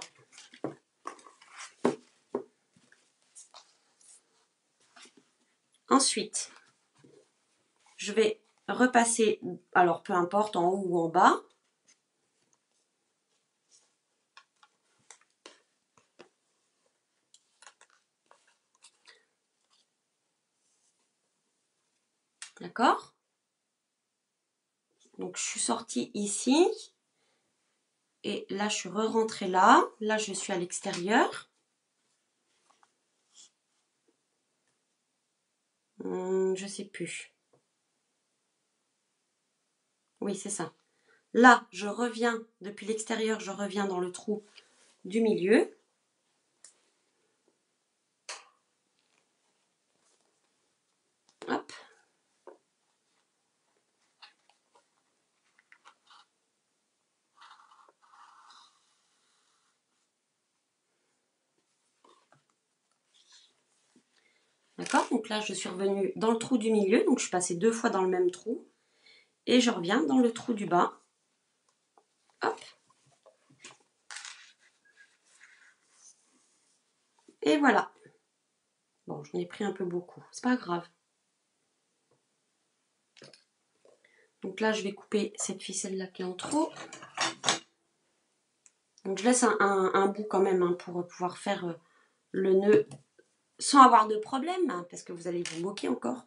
Ensuite, je vais repasser, alors peu importe en haut ou en bas. D'accord? Donc je suis sortie ici. Et là, je suis re-rentrée là. Là, je suis à l'extérieur. Je sais plus. Oui, c'est ça. Là, je reviens, depuis l'extérieur, je reviens dans le trou du milieu. Hop. D'accord? Donc là, je suis revenue dans le trou du milieu. Donc, je suis passée 2 fois dans le même trou. Et je reviens dans le trou du bas. Hop. Et voilà. Bon, j'en ai pris un peu beaucoup. C'est pas grave. Donc là, je vais couper cette ficelle-là qui est en trop. Donc, je laisse un bout quand même pour pouvoir faire le nœud sans avoir de problème. Parce que vous allez vous moquer encore.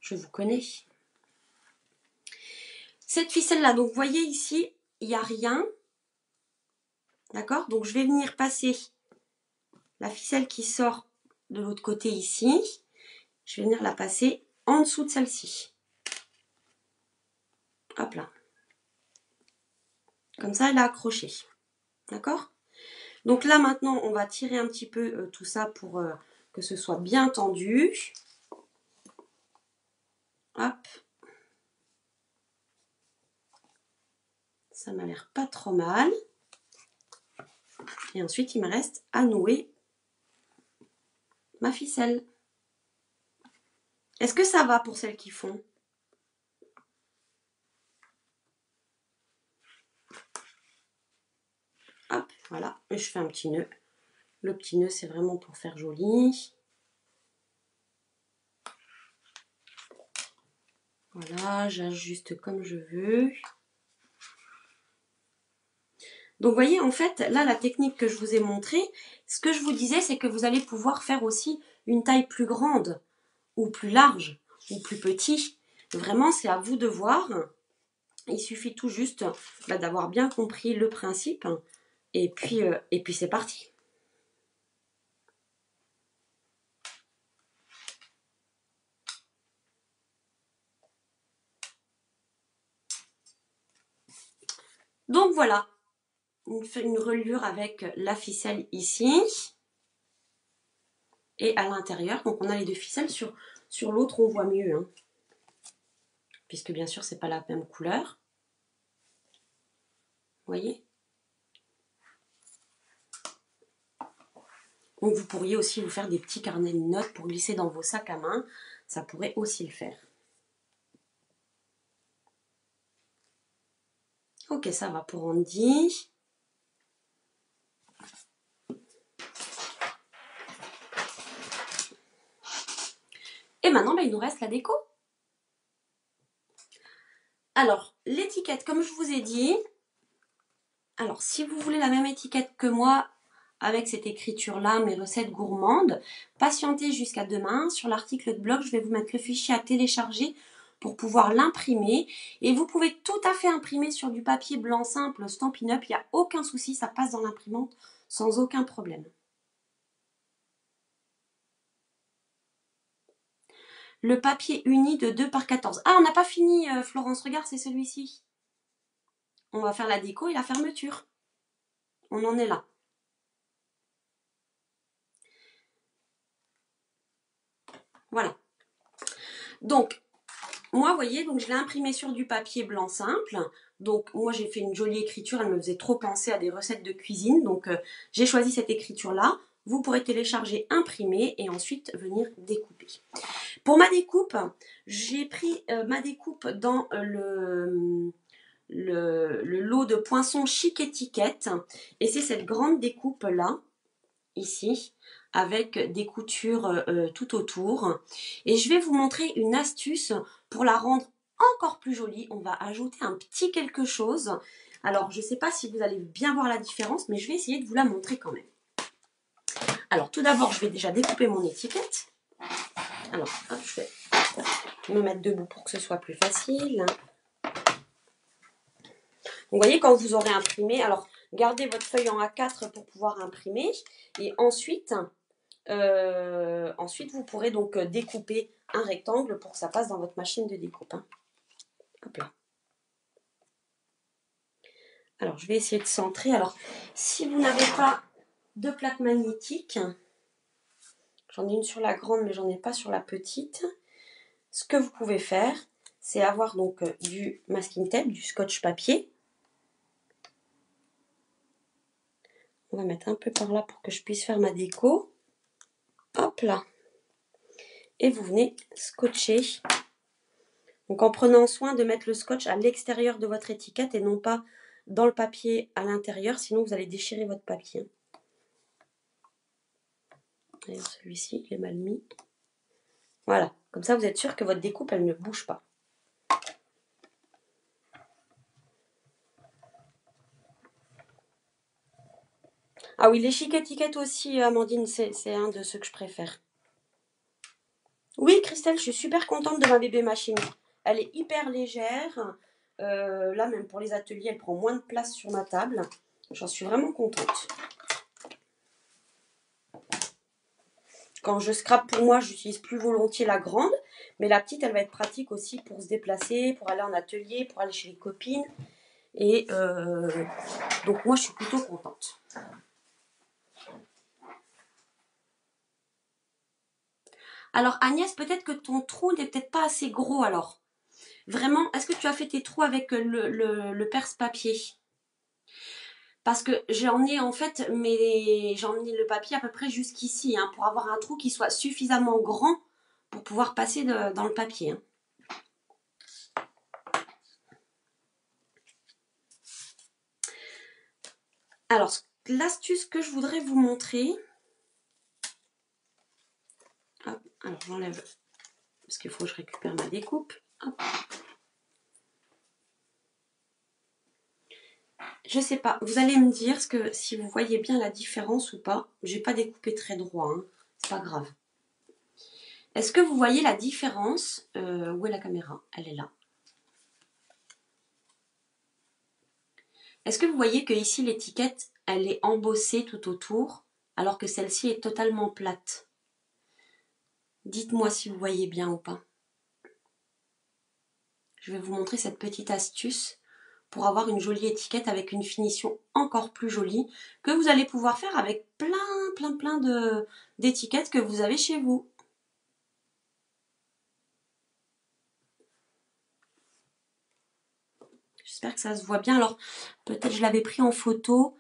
Je vous connais. Cette ficelle-là, donc vous voyez ici, il n'y a rien. D'accord? Donc, je vais venir passer la ficelle qui sort de l'autre côté ici. Je vais venir la passer en dessous de celle-ci. Hop là. Comme ça, elle est accrochée. D'accord? Donc là, maintenant, on va tirer un petit peu tout ça pour que ce soit bien tendu. Hop. Ça m'a l'air pas trop mal. Et ensuite, il me reste à nouer ma ficelle. Est-ce que ça va pour celles qui font? Hop, voilà. Et je fais un petit nœud. Le petit nœud, c'est vraiment pour faire joli. Voilà, j'ajuste comme je veux. Donc, vous voyez, en fait, là, la technique que je vous ai montrée, ce que je vous disais, c'est que vous allez pouvoir faire aussi une taille plus grande, ou plus large, ou plus petit. Vraiment, c'est à vous de voir. Il suffit tout juste d'avoir bien compris le principe. Et puis c'est parti. Donc voilà, une reliure avec la ficelle ici. Et à l'intérieur, donc on a les deux ficelles. Sur l'autre, on voit mieux. Hein, puisque bien sûr, c'est pas la même couleur. Vous voyez? Donc vous pourriez aussi vous faire des petits carnets de notes pour glisser dans vos sacs à main. Ça pourrait aussi le faire. Ok, ça va pour Andy. Et maintenant, il nous reste la déco. Alors, l'étiquette, comme je vous ai dit, alors si vous voulez la même étiquette que moi, avec cette écriture-là, mes recettes gourmandes, patientez jusqu'à demain. Sur l'article de blog, je vais vous mettre le fichier à télécharger pour pouvoir l'imprimer. Et vous pouvez tout à fait imprimer sur du papier blanc simple, Stampin' Up, il n'y a aucun souci, ça passe dans l'imprimante sans aucun problème. Le papier uni de 2 par 14. Ah, on n'a pas fini, Florence, regarde, c'est celui-ci. On va faire la déco et la fermeture. On en est là. Voilà. Donc, moi, vous voyez, donc je l'ai imprimé sur du papier blanc simple. Donc, moi, j'ai fait une jolie écriture. Elle me faisait trop penser à des recettes de cuisine. Donc, j'ai choisi cette écriture-là. Vous pourrez télécharger, imprimer et ensuite venir découper. Pour ma découpe, j'ai pris ma découpe dans le lot de poinçons Chic Étiquette. Et c'est cette grande découpe-là, ici, avec des coutures tout autour. Et je vais vous montrer une astuce pour la rendre encore plus jolie. On va ajouter un petit quelque chose. Alors, je ne sais pas si vous allez bien voir la différence, mais je vais essayer de vous la montrer quand même. Alors, tout d'abord, je vais déjà découper mon étiquette. Alors, hop, je vais me mettre debout pour que ce soit plus facile. Vous voyez, quand vous aurez imprimé, alors, gardez votre feuille en A4 pour pouvoir imprimer. Et ensuite, vous pourrez donc découper un rectangle pour que ça passe dans votre machine de découpe. Hein. Hop là. Alors, je vais essayer de centrer. Alors, si vous n'avez pas de plaque magnétique, j'en ai une sur la grande, mais j'en ai pas sur la petite. Ce que vous pouvez faire, c'est avoir donc du masking tape, du scotch papier. On va mettre un peu par là pour que je puisse faire ma déco. Hop là. Et vous venez scotcher. Donc en prenant soin de mettre le scotch à l'extérieur de votre étiquette et non pas dans le papier à l'intérieur, sinon vous allez déchirer votre papier. D'ailleurs celui-ci, il est mal mis. Voilà, comme ça vous êtes sûr que votre découpe, elle ne bouge pas. Ah oui, les Chic étiquettes aussi, Amandine, c'est un de ceux que je préfère. Oui, Christelle, je suis super contente de ma bébé machine. Elle est hyper légère. Là, même pour les ateliers, elle prend moins de place sur ma table. J'en suis vraiment contente. Quand je scrape pour moi, j'utilise plus volontiers la grande. Mais la petite, elle va être pratique aussi pour se déplacer, pour aller en atelier, pour aller chez les copines. Et donc moi je suis plutôt contente. Alors Agnès, peut-être que ton trou n'est peut-être pas assez gros alors. Vraiment, est-ce que tu as fait tes trous avec le perce-papier? Parce que j'en ai en fait, mais j'ai emmené le papier à peu près jusqu'ici, hein, pour avoir un trou qui soit suffisamment grand pour pouvoir passer dans le papier. Hein. Alors, l'astuce que je voudrais vous montrer... Hop, alors j'enlève, parce qu'il faut que je récupère ma découpe. Hop. Je sais pas, vous allez me dire si vous voyez bien la différence ou pas. J'ai pas découpé très droit, hein. C'est pas grave. Est-ce que vous voyez la différence? Où est la caméra? Elle est là. Est-ce que vous voyez que ici l'étiquette, elle est embossée tout autour, alors que celle-ci est totalement plate? Dites-moi si vous voyez bien ou pas. Je vais vous montrer cette petite astuce pour avoir une jolie étiquette avec une finition encore plus jolie que vous allez pouvoir faire avec plein d'étiquettes que vous avez chez vous. J'espère que ça se voit bien. Alors, peut-être je l'avais pris en photo.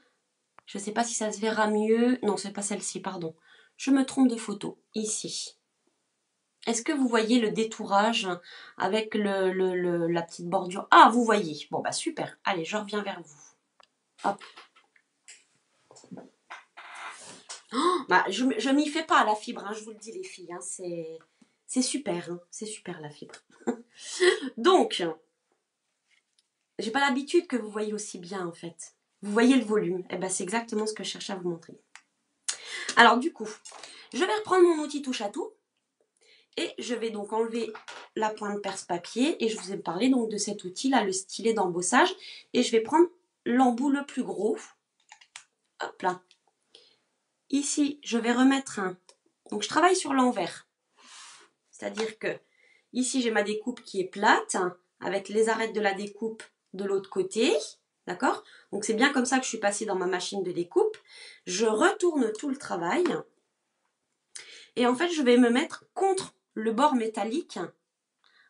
Je ne sais pas si ça se verra mieux. Non, c'est pas celle-ci, pardon. Je me trompe de photo. Ici. Est-ce que vous voyez le détourage avec la petite bordure? Ah, vous voyez. Bon, bah super. Allez, je reviens vers vous. Hop. Oh, bah, je m'y fais pas à la fibre, hein, je vous le dis les filles. Hein, c'est super. Hein, c'est super la fibre. Donc, j'ai pas l'habitude que vous voyez aussi bien en fait. Vous voyez le volume. Et ben, c'est exactement ce que je cherchais à vous montrer. Alors du coup, je vais reprendre mon outil touche à tout. Et je vais donc enlever la pointe perce-papier. Et je vous ai parlé donc de cet outil-là, le stylet d'embossage. Et je vais prendre l'embout le plus gros. Hop là. Ici, je vais remettre un... Donc je travaille sur l'envers. C'est-à-dire que ici, j'ai ma découpe qui est plate, avec les arêtes de la découpe de l'autre côté. D'accord? Donc c'est bien comme ça que je suis passée dans ma machine de découpe. Je retourne tout le travail. Et en fait, je vais me mettre contre le bord métallique.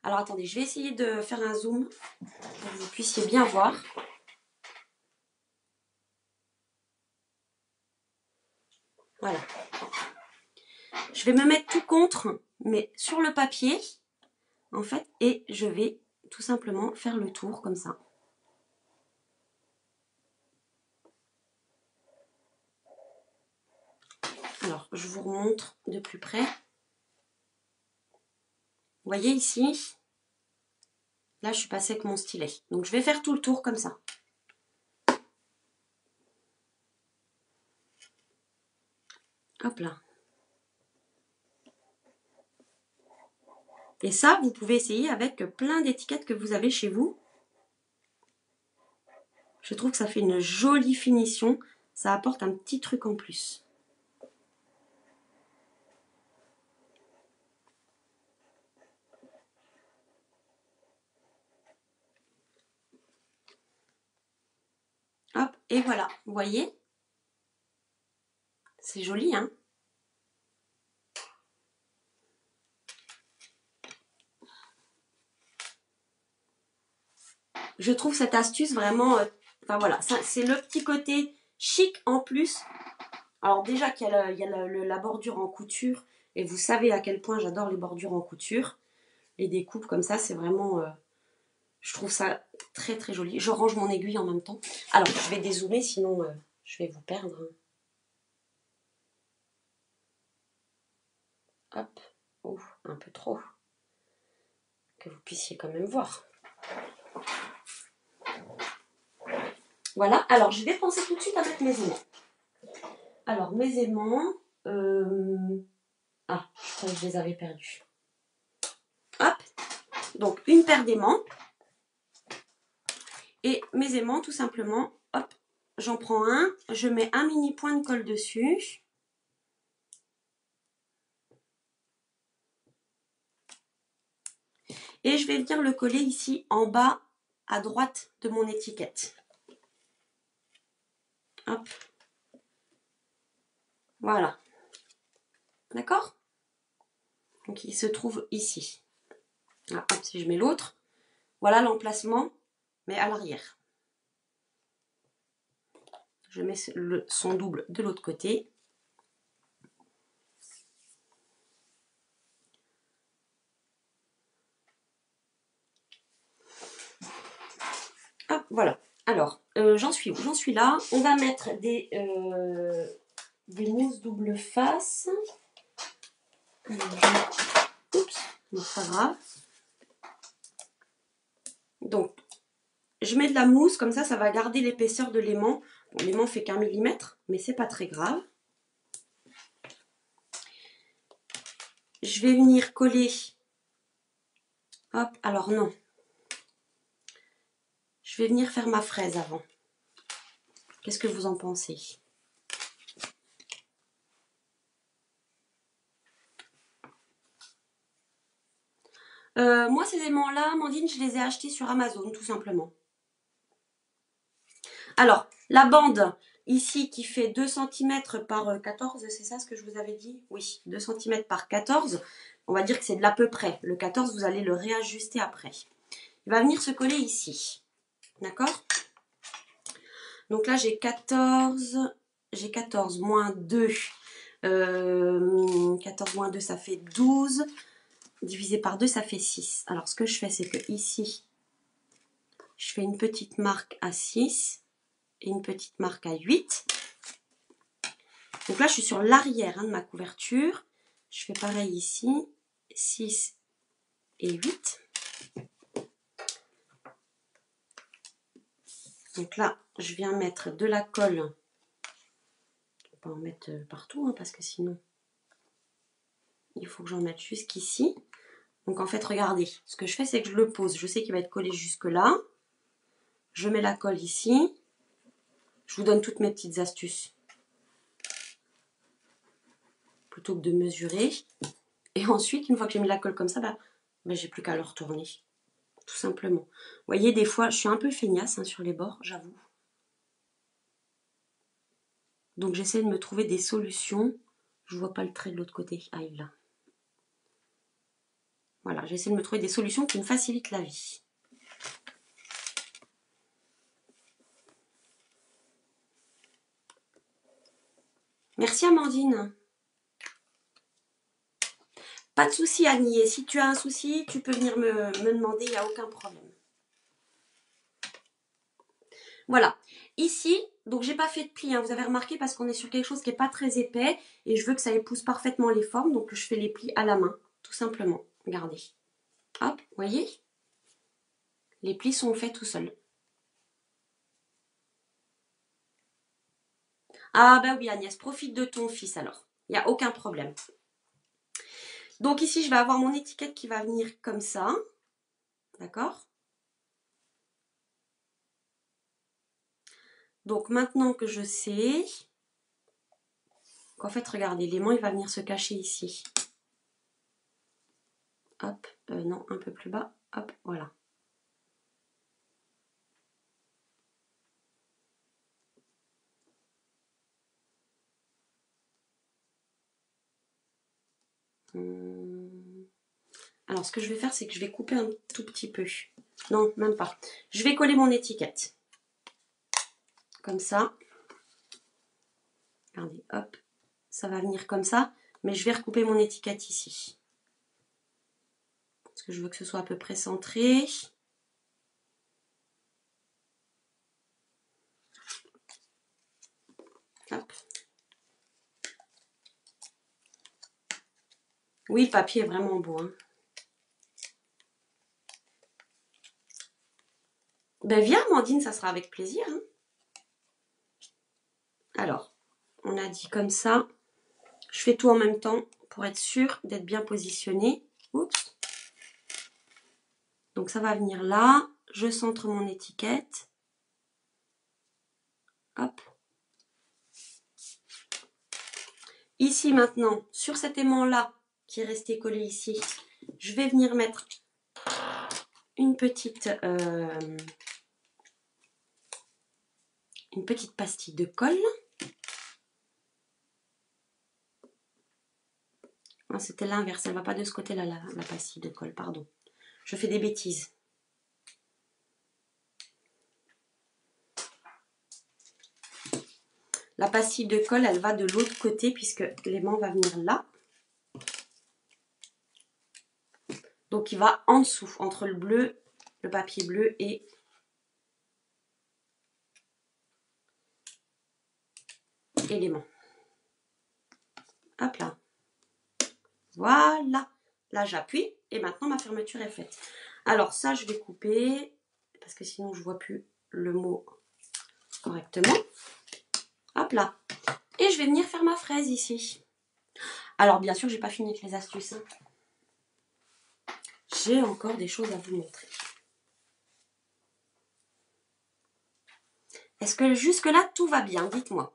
Alors attendez, je vais essayer de faire un zoom pour que vous puissiez bien voir. Voilà. Je vais me mettre tout contre, mais sur le papier, en fait, et je vais tout simplement faire le tour comme ça. Alors, je vous remontre de plus près. Vous voyez ici, là, je suis passée avec mon stylet. Donc, je vais faire tout le tour comme ça. Hop là. Et ça, vous pouvez essayer avec plein d'étiquettes que vous avez chez vous. Je trouve que ça fait une jolie finition. Ça apporte un petit truc en plus. Hop, et voilà. Vous voyez? C'est joli, hein? Je trouve cette astuce vraiment... enfin voilà, c'est le petit côté chic en plus. Alors déjà qu'il y a, la bordure en couture. Et vous savez à quel point j'adore les bordures en couture. Les découpes comme ça, c'est vraiment... je trouve ça très très joli. Je range mon aiguille en même temps. Alors, je vais dézoomer, sinon je vais vous perdre. Hop. Oh, un peu trop. Que vous puissiez quand même voir. Voilà. Alors, je vais penser tout de suite à mettre mes aimants. Alors, mes aimants... Ah, je crois que je les avais perdus. Hop. Donc, une paire d'aimants. Et mes aimants, tout simplement, hop, j'en prends un. Je mets un mini point de colle dessus. Et je vais venir le coller ici en bas à droite de mon étiquette. Hop. Voilà. D'accord? Donc il se trouve ici. Ah, hop, si je mets l'autre, voilà l'emplacement, mais à l'arrière. Je mets son double de l'autre côté. Hop, voilà. Alors, j'en suis où? J'en suis là. On va mettre des mousses double face. Oups, c'est pas grave. Donc, je mets de la mousse, comme ça va garder l'épaisseur de l'aimant. Bon, l'aimant fait qu'1 millimètre, mais c'est pas très grave. Je vais venir coller. Hop, alors non. Je vais venir faire ma fraise avant. Qu'est-ce que vous en pensez? Moi, ces aimants-là, Amandine, je les ai achetés sur Amazon, tout simplement. Alors, la bande, ici, qui fait 2 cm par 14, c'est ça ce que je vous avais dit? Oui, 2 cm par 14. On va dire que c'est de l'à peu près. Le 14, vous allez le réajuster après. Il va venir se coller ici. D'accord? Donc là, j'ai 14 moins 2. 14 moins 2, ça fait 12. Divisé par 2, ça fait 6. Alors, ce que je fais, c'est que ici, je fais une petite marque à 6 et une petite marque à 8. Donc là, je suis sur l'arrière de ma couverture. Je fais pareil ici, 6 et 8. Donc là, je viens mettre de la colle. On peut en mettre partout, hein, parce que sinon, il faut que j'en mette jusqu'ici. Donc en fait, regardez, ce que je fais, c'est que je le pose. Je sais qu'il va être collé jusque là. Je mets la colle ici. Je vous donne toutes mes petites astuces. Plutôt que de mesurer. Et ensuite, une fois que j'ai mis la colle comme ça, j'ai plus qu'à le retourner. Tout simplement. Vous voyez, des fois, je suis un peu feignasse sur les bords, j'avoue. Donc j'essaie de me trouver des solutions. Je vois pas le trait de l'autre côté. Ah, il est là. Voilà, j'essaie de me trouver des solutions qui me facilitent la vie. Merci Amandine. Pas de souci Annie. Et si tu as un souci, tu peux venir me demander, il n'y a aucun problème. Voilà. Ici, donc j'ai pas fait de pli, hein, vous avez remarqué, parce qu'on est sur quelque chose qui n'est pas très épais et je veux que ça épouse parfaitement les formes, donc je fais les plis à la main, tout simplement. Regardez. Hop, vous voyez? Les plis sont faits tout seuls. Ah bah oui Agnès, profite de ton fils alors. Il n'y a aucun problème. Donc ici, je vais avoir mon étiquette qui va venir comme ça. D'accord? Donc maintenant que je sais qu'en fait, regardez, l'aimant, il va venir se cacher ici. Hop, non, un peu plus bas. Hop, voilà. Alors, ce que je vais faire, c'est que je vais couper un tout petit peu. Non, même pas. Je vais coller mon étiquette. Comme ça. Regardez, hop. Ça va venir comme ça. Mais je vais recouper mon étiquette ici. Parce que je veux que ce soit à peu près centré. Hop. Oui, le papier est vraiment beau. Hein. Ben viens, Amandine, ça sera avec plaisir. Hein. Alors, on a dit comme ça. Je fais tout en même temps pour être sûre d'être bien positionnée. Oups. Donc ça va venir là. Je centre mon étiquette. Hop. Ici maintenant, sur cet aimant-là qui est resté collé ici, je vais venir mettre une petite pastille de colle. Ah, c'était l'inverse, elle ne va pas de ce côté-là, la pastille de colle, pardon. Je fais des bêtises. La pastille de colle, elle va de l'autre côté puisque l'aimant va venir là. Donc, il va en dessous, entre le bleu, le papier bleu et l'aimant. Hop là. Voilà. Là, j'appuie et maintenant, ma fermeture est faite. Alors, ça, je vais couper parce que sinon, je ne vois plus le mot correctement. Hop là. Et je vais venir faire ma fraise ici. Alors, bien sûr, je n'ai pas fini avec les astuces. Hein. J'ai encore des choses à vous montrer. Est-ce que jusque-là, tout va bien? Dites-moi.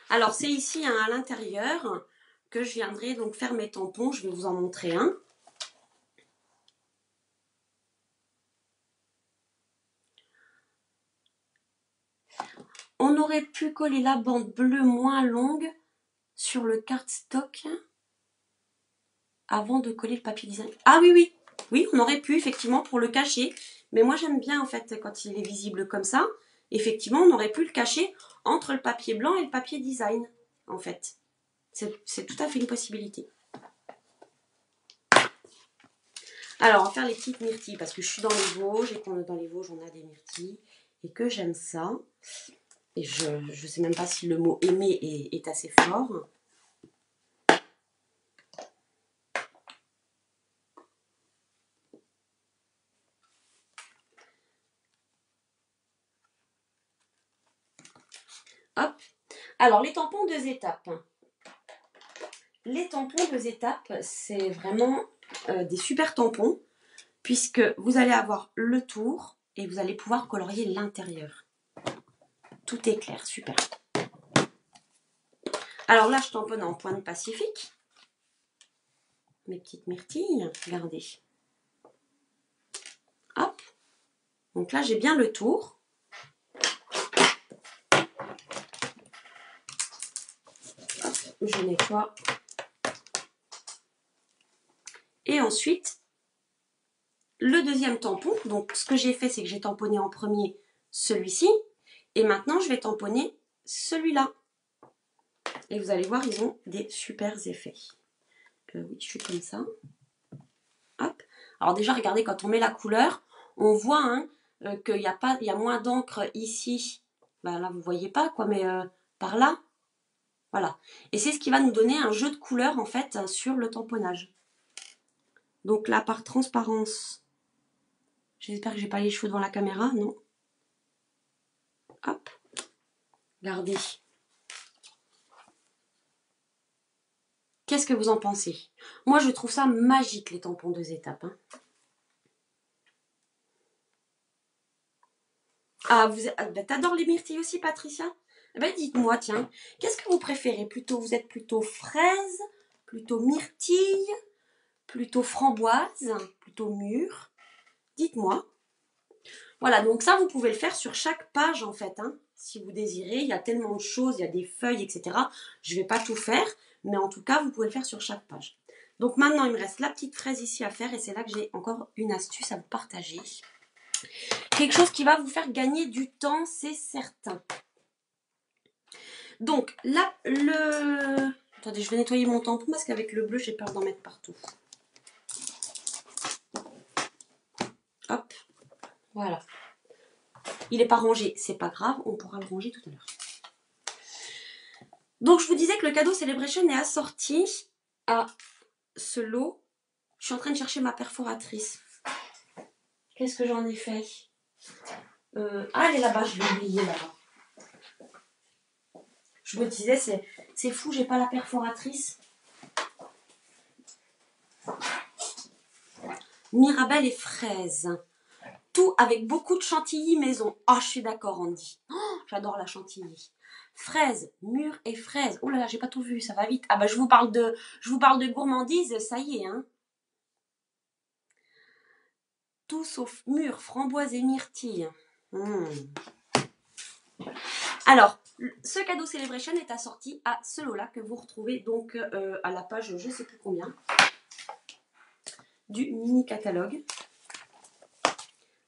Alors, c'est ici hein, à l'intérieur que je viendrai donc faire mes tampons. Je vais vous en montrer un. On aurait pu coller la bande bleue moins longue sur le cardstock avant de coller le papier design. Ah oui, oui. Oui, on aurait pu effectivement pour le cacher. Mais moi, j'aime bien en fait quand il est visible comme ça. Effectivement, on aurait pu le cacher entre le papier blanc et le papier design en fait. C'est tout à fait une possibilité. Alors, on va faire les petites myrtilles parce que je suis dans les Vosges et qu'on est dans les Vosges, on a des myrtilles et que j'aime ça. Et je ne sais même pas si le mot aimer est assez fort. Hop. Alors, les tampons 2 étapes. Les tampons 2 étapes, c'est vraiment des super tampons puisque vous allez avoir le tour et vous allez pouvoir colorier l'intérieur. Tout est clair, super. Alors là, je tamponne en pointe pacifique. Mes petites myrtilles, regardez. Hop. Donc là, j'ai bien le tour. Hop, je nettoie. Et ensuite, le deuxième tampon. Donc, ce que j'ai fait, c'est que j'ai tamponné en premier celui-ci. Et maintenant, je vais tamponner celui-là. Et vous allez voir, ils ont des super effets. Oui, je suis comme ça. Hop. Alors déjà, regardez, quand on met la couleur, on voit hein, qu'il y a moins d'encre ici. Ben là, vous ne voyez pas, quoi, mais par là. Voilà. Et c'est ce qui va nous donner un jeu de couleurs, en fait, sur le tamponnage. Donc là, par transparence, j'espère que j'ai pas les cheveux devant la caméra, non. Hop. Regardez. Qu'est-ce que vous en pensez? Moi, je trouve ça magique, les tampons 2 étapes. Hein. Ah, ben, t'adores les myrtilles aussi, Patricia? Eh ben, dites-moi, tiens, qu'est-ce que vous préférez? Vous êtes plutôt fraise, plutôt myrtille, plutôt framboise, plutôt mûre? Dites-moi. Voilà, donc ça, vous pouvez le faire sur chaque page, en fait, hein, si vous désirez. Il y a tellement de choses, il y a des feuilles, etc. Je ne vais pas tout faire, mais en tout cas, vous pouvez le faire sur chaque page. Donc maintenant, il me reste la petite fraise ici à faire et c'est là que j'ai encore une astuce à vous partager. Quelque chose qui va vous faire gagner du temps, c'est certain. Donc là, Attendez, je vais nettoyer mon tampon parce qu'avec le bleu, j'ai peur d'en mettre partout. Hop, voilà. Il n'est pas rangé, c'est pas grave, on pourra le ranger tout à l'heure. Donc je vous disais que le cadeau Celebration est assorti à ce lot. Je suis en train de chercher ma perforatrice. Qu'est-ce que j'en ai fait? Ah, elle est là-bas, je l'ai oubliée là-bas. Je me disais, c'est fou, j'ai pas la perforatrice. Mirabelle et fraise. Tout avec beaucoup de chantilly maison. Oh, je suis d'accord, Andy. Oh, j'adore la chantilly. Fraises, mûres et fraises. Oh là là, j'ai pas tout vu, ça va vite. Ah bah je vous parle de gourmandise, ça y est, hein. Tout sauf mûres, framboises et myrtilles. Alors, ce cadeau Celebration est assorti à ce lot-là que vous retrouvez donc à la page je sais plus combien du mini catalogue.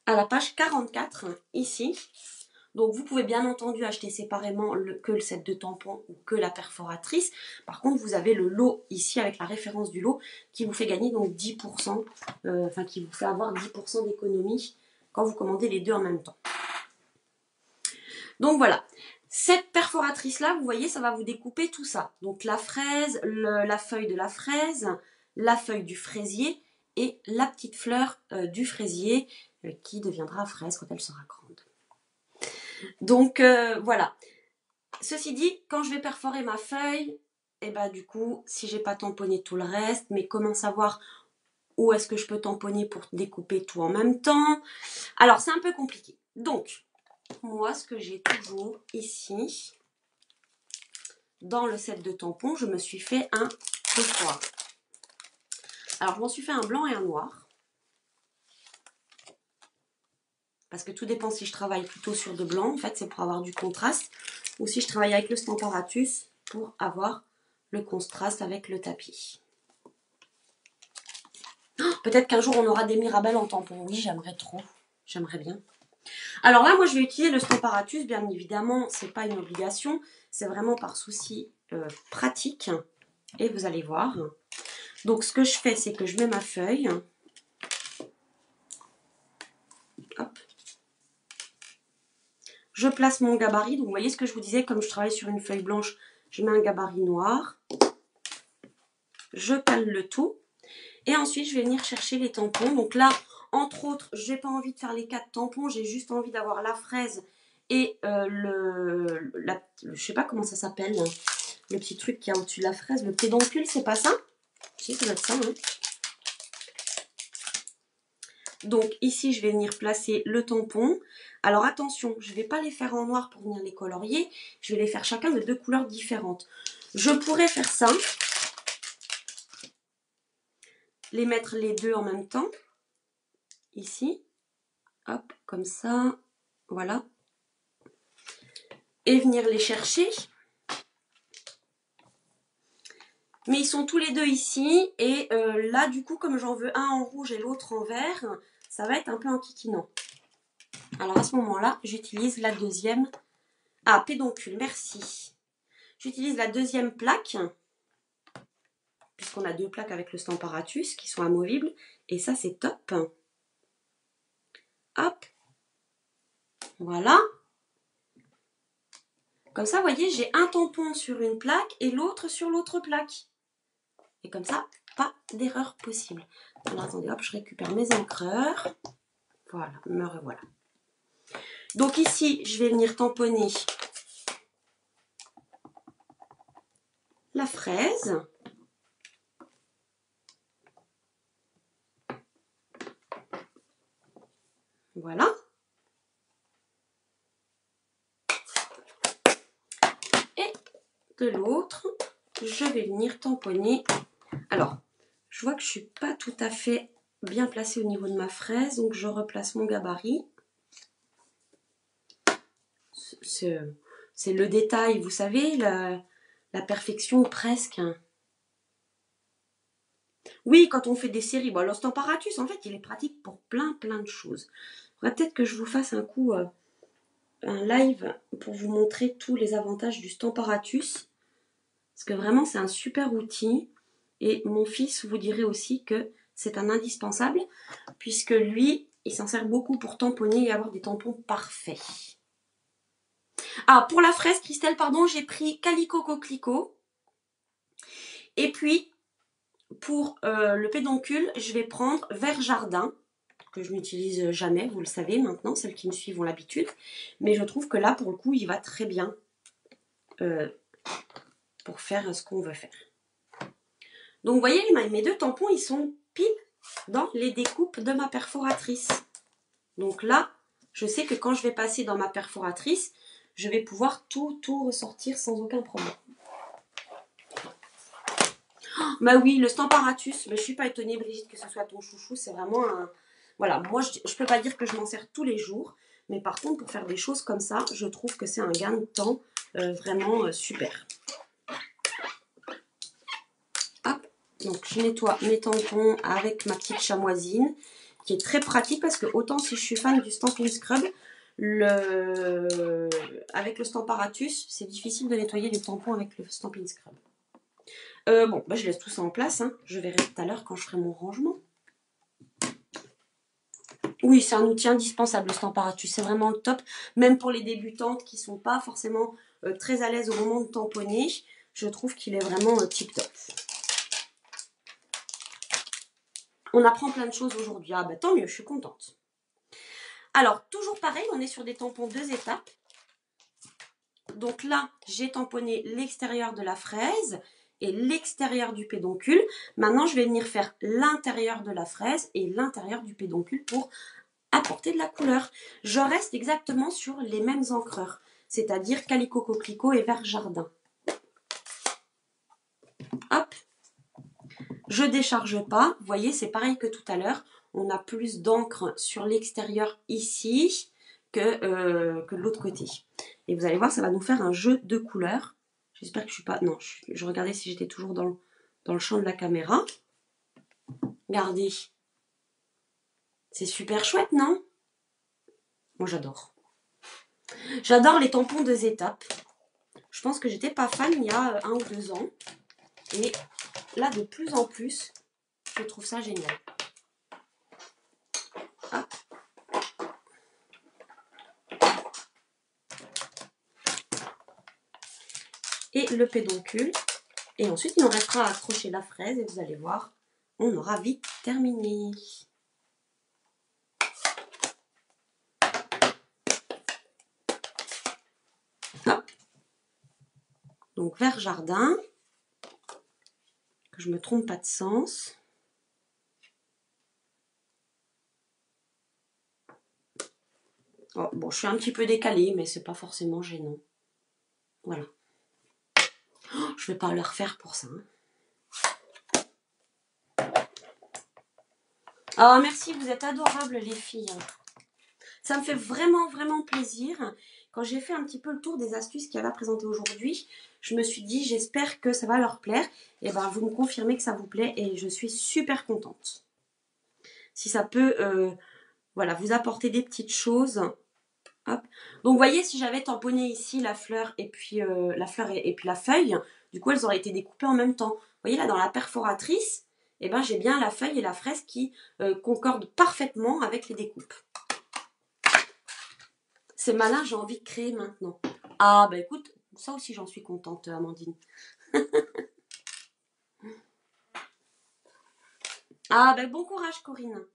À la page 44 ici. Donc vous pouvez bien entendu acheter séparément que le set de tampons ou que la perforatrice. Par contre, vous avez le lot ici avec la référence du lot qui vous fait gagner donc 10%, enfin qui vous fait avoir 10% d'économie quand vous commandez les deux en même temps. Donc voilà. Cette perforatrice-là, vous voyez, ça va vous découper tout ça. Donc la fraise, la feuille de la fraise, la feuille du fraisier et la petite fleur du fraisier qui deviendra fraise quand elle sera grande. Donc voilà. Ceci dit, quand je vais perforer ma feuille, et bah du coup, si j'ai pas tamponné tout le reste, mais comment savoir où est-ce que je peux tamponner pour découper tout en même temps? Alors c'est un peu compliqué. Donc moi, ce que j'ai toujours ici, dans le set de tampons, je me suis fait un perfoir. Alors, je m'en suis fait un blanc et un noir. Parce que tout dépend si je travaille plutôt sur de blanc, en fait, c'est pour avoir du contraste. Ou si je travaille avec le Stamparatus pour avoir le contraste avec le tapis. Oh, peut-être qu'un jour, on aura des Mirabelles en tampon. Oui, j'aimerais trop. J'aimerais bien. Alors là, moi, je vais utiliser le Stamparatus, bien évidemment, c'est pas une obligation. C'est vraiment par souci pratique. Et vous allez voir. Donc, ce que je fais, c'est que je mets ma feuille. Hop. Je place mon gabarit. Donc, vous voyez ce que je vous disais, comme je travaille sur une feuille blanche, je mets un gabarit noir. Je cale le tout. Et ensuite, je vais venir chercher les tampons. Donc là, entre autres, je n'ai pas envie de faire les 4 tampons. J'ai juste envie d'avoir la fraise et je sais pas comment ça s'appelle, le petit truc qui est au-dessus de la fraise. Le pédoncule, c'est pas ça? Si, ça doit être ça. Hein. Donc ici, je vais venir placer le tampon. Alors attention, je ne vais pas les faire en noir pour venir les colorier. Je vais les faire chacun de 2 couleurs différentes. Je pourrais faire ça. Les mettre les deux en même temps. Ici. Hop, comme ça. Voilà. Et venir les chercher. Mais ils sont tous les deux ici. Et là, du coup, comme j'en veux un en rouge et l'autre en vert, ça va être un peu enquiquinant. Alors à ce moment-là, j'utilise la deuxième. Ah, pédoncule, merci. J'utilise la deuxième plaque. Puisqu'on a 2 plaques avec le Stamparatus qui sont amovibles. Et ça, c'est top. Hop. Voilà. Comme ça, vous voyez, j'ai un tampon sur une plaque et l'autre sur l'autre plaque. Et comme ça, pas d'erreur possible. Alors, attendez, hop, je récupère mes encreurs. Voilà, me revoilà. Donc ici, je vais venir tamponner la fraise. Voilà. Et de l'autre, je vais venir tamponner. Alors, je vois que je ne suis pas tout à fait bien placée au niveau de ma fraise, donc je replace mon gabarit. C'est le détail, vous savez, la perfection presque. Oui, quand on fait des séries, bon, le Stamparatus, en fait, il est pratique pour plein de choses. Il faudrait peut-être que je vous fasse un coup, un live pour vous montrer tous les avantages du Stamparatus. Parce que vraiment, c'est un super outil. Et mon fils vous dirait aussi que c'est un indispensable, puisque lui, il s'en sert beaucoup pour tamponner et avoir des tampons parfaits. Ah, pour la fraise, Christelle, pardon, j'ai pris Calico Coquelicot. Et puis, pour le pédoncule, je vais prendre Vert Jardin, que je n'utilise jamais, vous le savez maintenant, celles qui me suivent ont l'habitude. Mais je trouve que là, pour le coup, il va très bien pour faire ce qu'on veut faire. Donc, vous voyez, mes 2 tampons, ils sont pile dans les découpes de ma perforatrice. Donc là, je sais que quand je vais passer dans ma perforatrice, je vais pouvoir tout ressortir sans aucun problème. Oh, bah oui, le Stamparatus, mais je suis pas étonnée Brigitte que ce soit ton chouchou, c'est vraiment un... Voilà, moi je peux pas dire que je m'en sers tous les jours, mais par contre pour faire des choses comme ça, je trouve que c'est un gain de temps vraiment super. Hop, donc je nettoie mes tampons avec ma petite chamoisine, qui est très pratique parce que autant si je suis fan du Stampin' Scrub, avec le Stamparatus, c'est difficile de nettoyer les tampons avec le Stampin' Scrub. Bon, bah, je laisse tout ça en place, hein. Je verrai tout à l'heure quand je ferai mon rangement. Oui, c'est un outil indispensable, le Stamparatus, c'est vraiment le top. Même pour les débutantes qui ne sont pas forcément très à l'aise au moment de tamponner, je trouve qu'il est vraiment tip top. On apprend plein de choses aujourd'hui. Ah bah tant mieux, je suis contente. Alors, toujours pareil, on est sur des tampons 2 étapes. Donc là, j'ai tamponné l'extérieur de la fraise et l'extérieur du pédoncule. Maintenant, je vais venir faire l'intérieur de la fraise et l'intérieur du pédoncule pour apporter de la couleur. Je reste exactement sur les mêmes encreurs, c'est-à-dire Calico Coquelicot et Vert Jardin. Hop, je décharge pas. Vous voyez, c'est pareil que tout à l'heure. On a plus d'encre sur l'extérieur ici que de l'autre côté. Et vous allez voir, ça va nous faire un jeu de couleurs. J'espère que je suis pas... Non, je regardais si j'étais toujours dans le champ de la caméra. Regardez. C'est super chouette, non? Moi, j'adore. J'adore les tampons 2 étapes. Je pense que j'étais pas fan il y a 1 ou 2 ans. Et là, de plus en plus, je trouve ça génial. Hop. Et le pédoncule. Et ensuite, il nous restera à accrocher la fraise. Et vous allez voir, on aura vite terminé. Hop. Donc, Vert Jardin. Que je me trompe pas de sens. Oh, bon, je suis un petit peu décalée, mais c'est pas forcément gênant. Voilà. Oh, je vais pas le refaire pour ça. Oh, merci, vous êtes adorables les filles. Ça me fait vraiment, vraiment plaisir. Quand j'ai fait un petit peu le tour des astuces qu'il y avait à présenter aujourd'hui, je me suis dit, j'espère que ça va leur plaire. Et ben, vous me confirmez que ça vous plaît et je suis super contente. Si ça peut, voilà, vous apporter des petites choses. Hop. Donc, vous voyez, si j'avais tamponné ici la fleur et puis la feuille, du coup, elles auraient été découpées en même temps. Vous voyez, là, dans la perforatrice, eh ben, j'ai bien la feuille et la fraise qui concordent parfaitement avec les découpes. C'est malin, j'ai envie de créer maintenant. Ah, bah écoute, ça aussi, j'en suis contente, Amandine. Ah, bah bon courage, Corinne.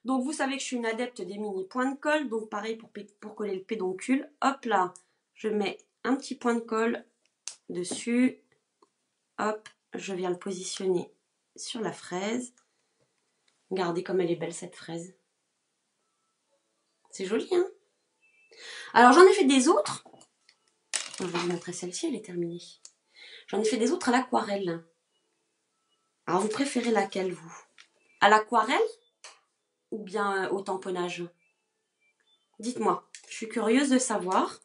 Donc, vous savez que je suis une adepte des mini points de colle. Donc, pareil pour coller le pédoncule. Hop là, je mets un petit point de colle dessus. Hop, je viens le positionner sur la fraise. Regardez comme elle est belle, cette fraise. C'est joli, hein? Alors, j'en ai fait des autres. Je vais vous montrer celle-ci, elle est terminée. J'en ai fait des autres à l'aquarelle. Alors, vous préférez laquelle, vous? À l'aquarelle ou bien au tamponnage? Dites-moi, je suis curieuse de savoir.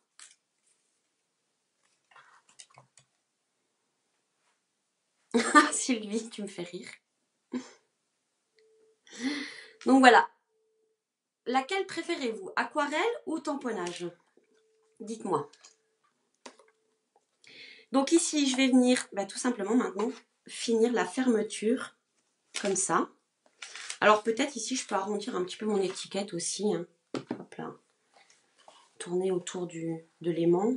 Ah, Sylvie, tu me fais rire. Donc voilà. Laquelle préférez-vous? Aquarelle ou tamponnage? Dites-moi. Donc ici, je vais venir tout simplement maintenant finir la fermeture comme ça. Alors peut-être ici, je peux arrondir un petit peu mon étiquette aussi. Hein. Hop là. Tourner autour de l'aimant.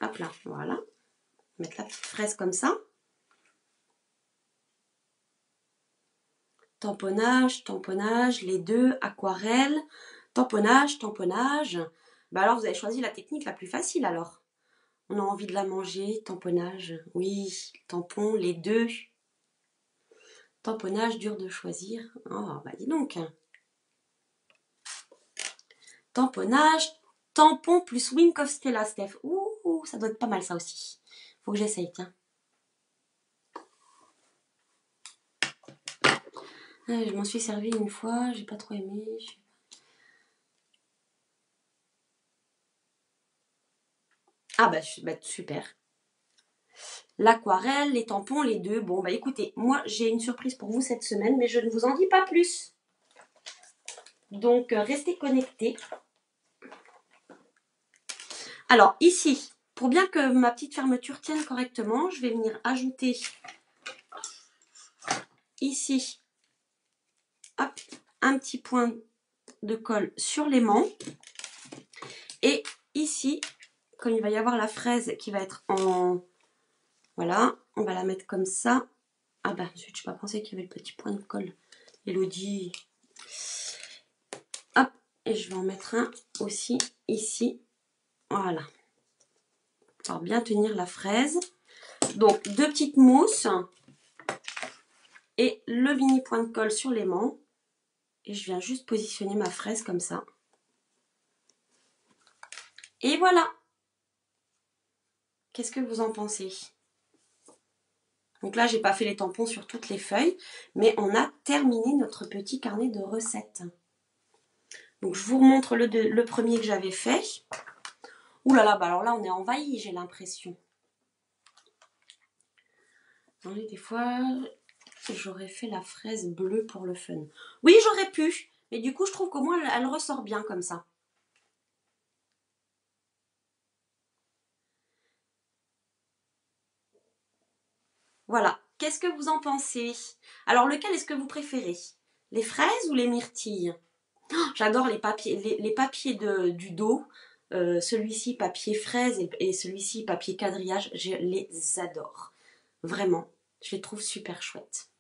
Hop là, voilà. Mettre la petite fraise comme ça. Tamponnage, tamponnage, les deux, aquarelle, tamponnage, tamponnage. Bah alors, vous avez choisi la technique la plus facile alors. On a envie de la manger, tamponnage. Oui, tampon, les deux. Tamponnage dur de choisir. Oh, bah dis donc. Tamponnage, tampon plus Wink of Stella, Steph. Ouh, ça doit être pas mal ça aussi. Faut que j'essaye, tiens. Je m'en suis servi une fois, j'ai pas trop aimé. Ah bah super. L'aquarelle, les tampons, les deux. Bon bah écoutez, moi j'ai une surprise pour vous cette semaine, mais je ne vous en dis pas plus. Donc restez connectés. Alors ici, pour bien que ma petite fermeture tienne correctement, je vais venir ajouter ici, hop, un petit point de colle sur l'aimant. Et ici, comme il va y avoir la fraise qui va être en... Voilà, on va la mettre comme ça. Ah bah, je n'ai pas pensé qu'il y avait le petit point de colle. Elodie. Hop, et je vais en mettre un aussi ici. Voilà. Pour bien tenir la fraise. Donc, deux petites mousses. Et le mini point de colle sur l'aimant. Et je viens juste positionner ma fraise comme ça. Et voilà. Qu'est-ce que vous en pensez ? Donc là, j'ai pas fait les tampons sur toutes les feuilles, mais on a terminé notre petit carnet de recettes. Donc je vous remontre le premier que j'avais fait. Ouh là là, bah alors là, on est envahi, j'ai l'impression. Des fois, j'aurais fait la fraise bleue pour le fun. Oui, j'aurais pu, mais du coup, je trouve qu'au moins, elle ressort bien comme ça. Voilà. Qu'est-ce que vous en pensez? Alors, lequel est-ce que vous préférez? Les fraises ou les myrtilles? Oh, j'adore les papiers, les papiers du dos. Celui-ci papier fraise et celui-ci papier quadrillage. Je les adore. Vraiment. Je les trouve super chouettes.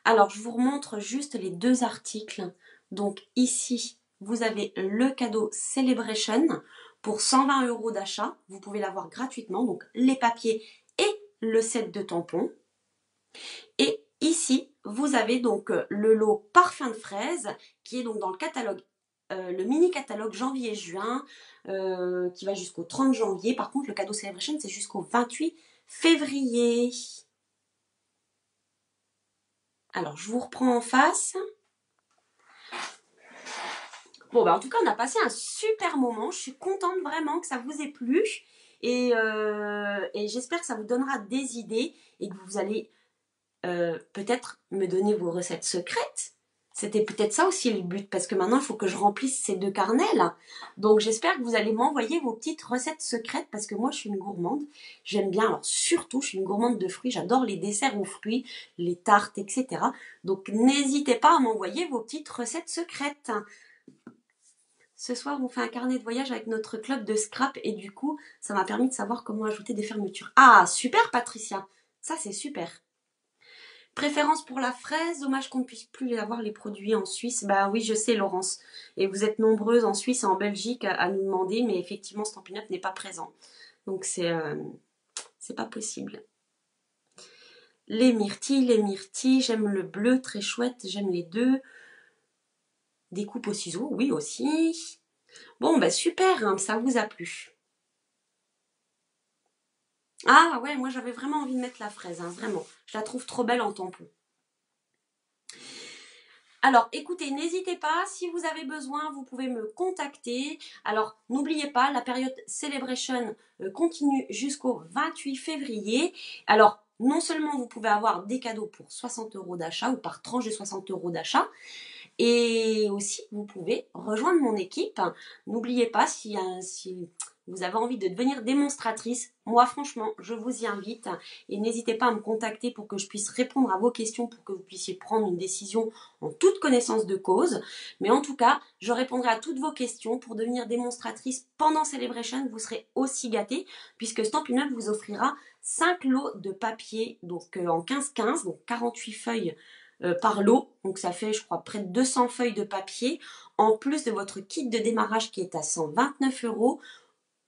Alors, je vous remontre juste les deux articles. Donc ici, vous avez le cadeau Celebration pour 120 € d'achat. Vous pouvez l'avoir gratuitement. Donc les papiers et le set de tampons. Et ici, vous avez donc le lot parfum de fraise qui est donc dans le catalogue, le mini catalogue janvier-juin qui va jusqu'au 30 janvier. Par contre, le cadeau Celebration, c'est jusqu'au 28 février. Alors, je vous reprends en face. Bon, bah, en tout cas, on a passé un super moment. Je suis contente vraiment que ça vous ait plu. Et j'espère que ça vous donnera des idées et que vous allez peut-être me donner vos recettes secrètes. C'était peut-être ça aussi le but, parce que maintenant, il faut que je remplisse ces deux carnets là. Donc, j'espère que vous allez m'envoyer vos petites recettes secrètes, parce que moi, je suis une gourmande. J'aime bien, alors surtout, je suis une gourmande de fruits. J'adore les desserts aux fruits, les tartes, etc. Donc, n'hésitez pas à m'envoyer vos petites recettes secrètes. Ce soir, on fait un carnet de voyage avec notre club de scrap et du coup, ça m'a permis de savoir comment ajouter des fermetures. Ah, super Patricia, ça c'est super. Préférence pour la fraise, dommage qu'on ne puisse plus avoir les produits en Suisse. Bah oui, je sais Laurence. Et vous êtes nombreuses en Suisse et en Belgique à nous demander, mais effectivement Stampin' Up n'est pas présent. Donc c'est pas possible. Les myrtilles, j'aime le bleu, très chouette, j'aime les deux. Découpe au ciseau, oui aussi. Bon, bah super, hein, ça vous a plu. Ah ouais, moi j'avais vraiment envie de mettre la fraise, hein, vraiment. Je la trouve trop belle en tampon. Alors écoutez, n'hésitez pas, si vous avez besoin, vous pouvez me contacter. Alors n'oubliez pas, la période Celebration continue jusqu'au 28 février. Alors non seulement vous pouvez avoir des cadeaux pour 60 € d'achat ou par tranche de 60 € d'achat, et aussi, vous pouvez rejoindre mon équipe. N'oubliez pas, si vous avez envie de devenir démonstratrice, moi franchement, je vous y invite. Et n'hésitez pas à me contacter pour que je puisse répondre à vos questions, pour que vous puissiez prendre une décision en toute connaissance de cause. Mais en tout cas, je répondrai à toutes vos questions. Pour devenir démonstratrice pendant Celebration, vous serez aussi gâtés, puisque Stampin' Up vous offrira 5 lots de papier, donc en 15-15, donc 48 feuilles par lot, donc ça fait je crois près de 200 feuilles de papier, en plus de votre kit de démarrage qui est à 129 €,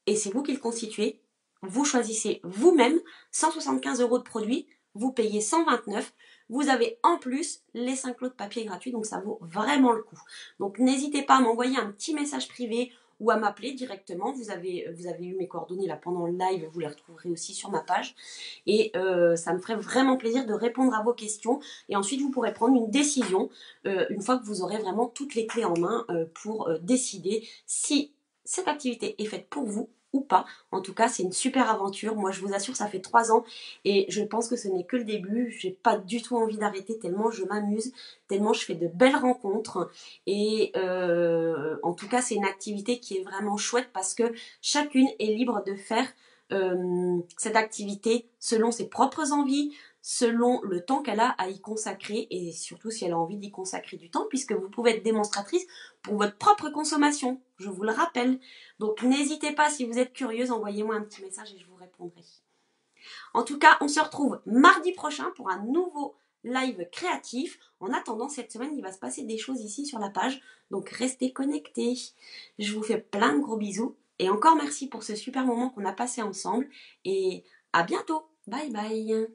et c'est vous qui le constituez. Vous choisissez vous-même 175 € de produits, vous payez 129. Vous avez en plus les 5 lots de papier gratuits, donc ça vaut vraiment le coup. Donc n'hésitez pas à m'envoyer un petit message privé ou à m'appeler directement. Vous avez eu mes coordonnées là pendant le live, vous les retrouverez aussi sur ma page. Et ça me ferait vraiment plaisir de répondre à vos questions. Et ensuite, vous pourrez prendre une décision une fois que vous aurez vraiment toutes les clés en main pour décider si cette activité est faite pour vous ou pas. En tout cas, c'est une super aventure. Moi, je vous assure, ça fait 3 ans et je pense que ce n'est que le début. J'ai pas du tout envie d'arrêter tellement je m'amuse, tellement je fais de belles rencontres. Et en tout cas, c'est une activité qui est vraiment chouette parce que chacune est libre de faire cette activité selon ses propres envies, selon le temps qu'elle a à y consacrer et surtout si elle a envie d'y consacrer du temps puisque vous pouvez être démonstratrice pour votre propre consommation, je vous le rappelle. Donc n'hésitez pas, si vous êtes curieuse, envoyez-moi un petit message et je vous répondrai. En tout cas, on se retrouve mardi prochain pour un nouveau live créatif. En attendant, cette semaine, il va se passer des choses ici sur la page, donc restez connectés. Je vous fais plein de gros bisous et encore merci pour ce super moment qu'on a passé ensemble et à bientôt. Bye bye.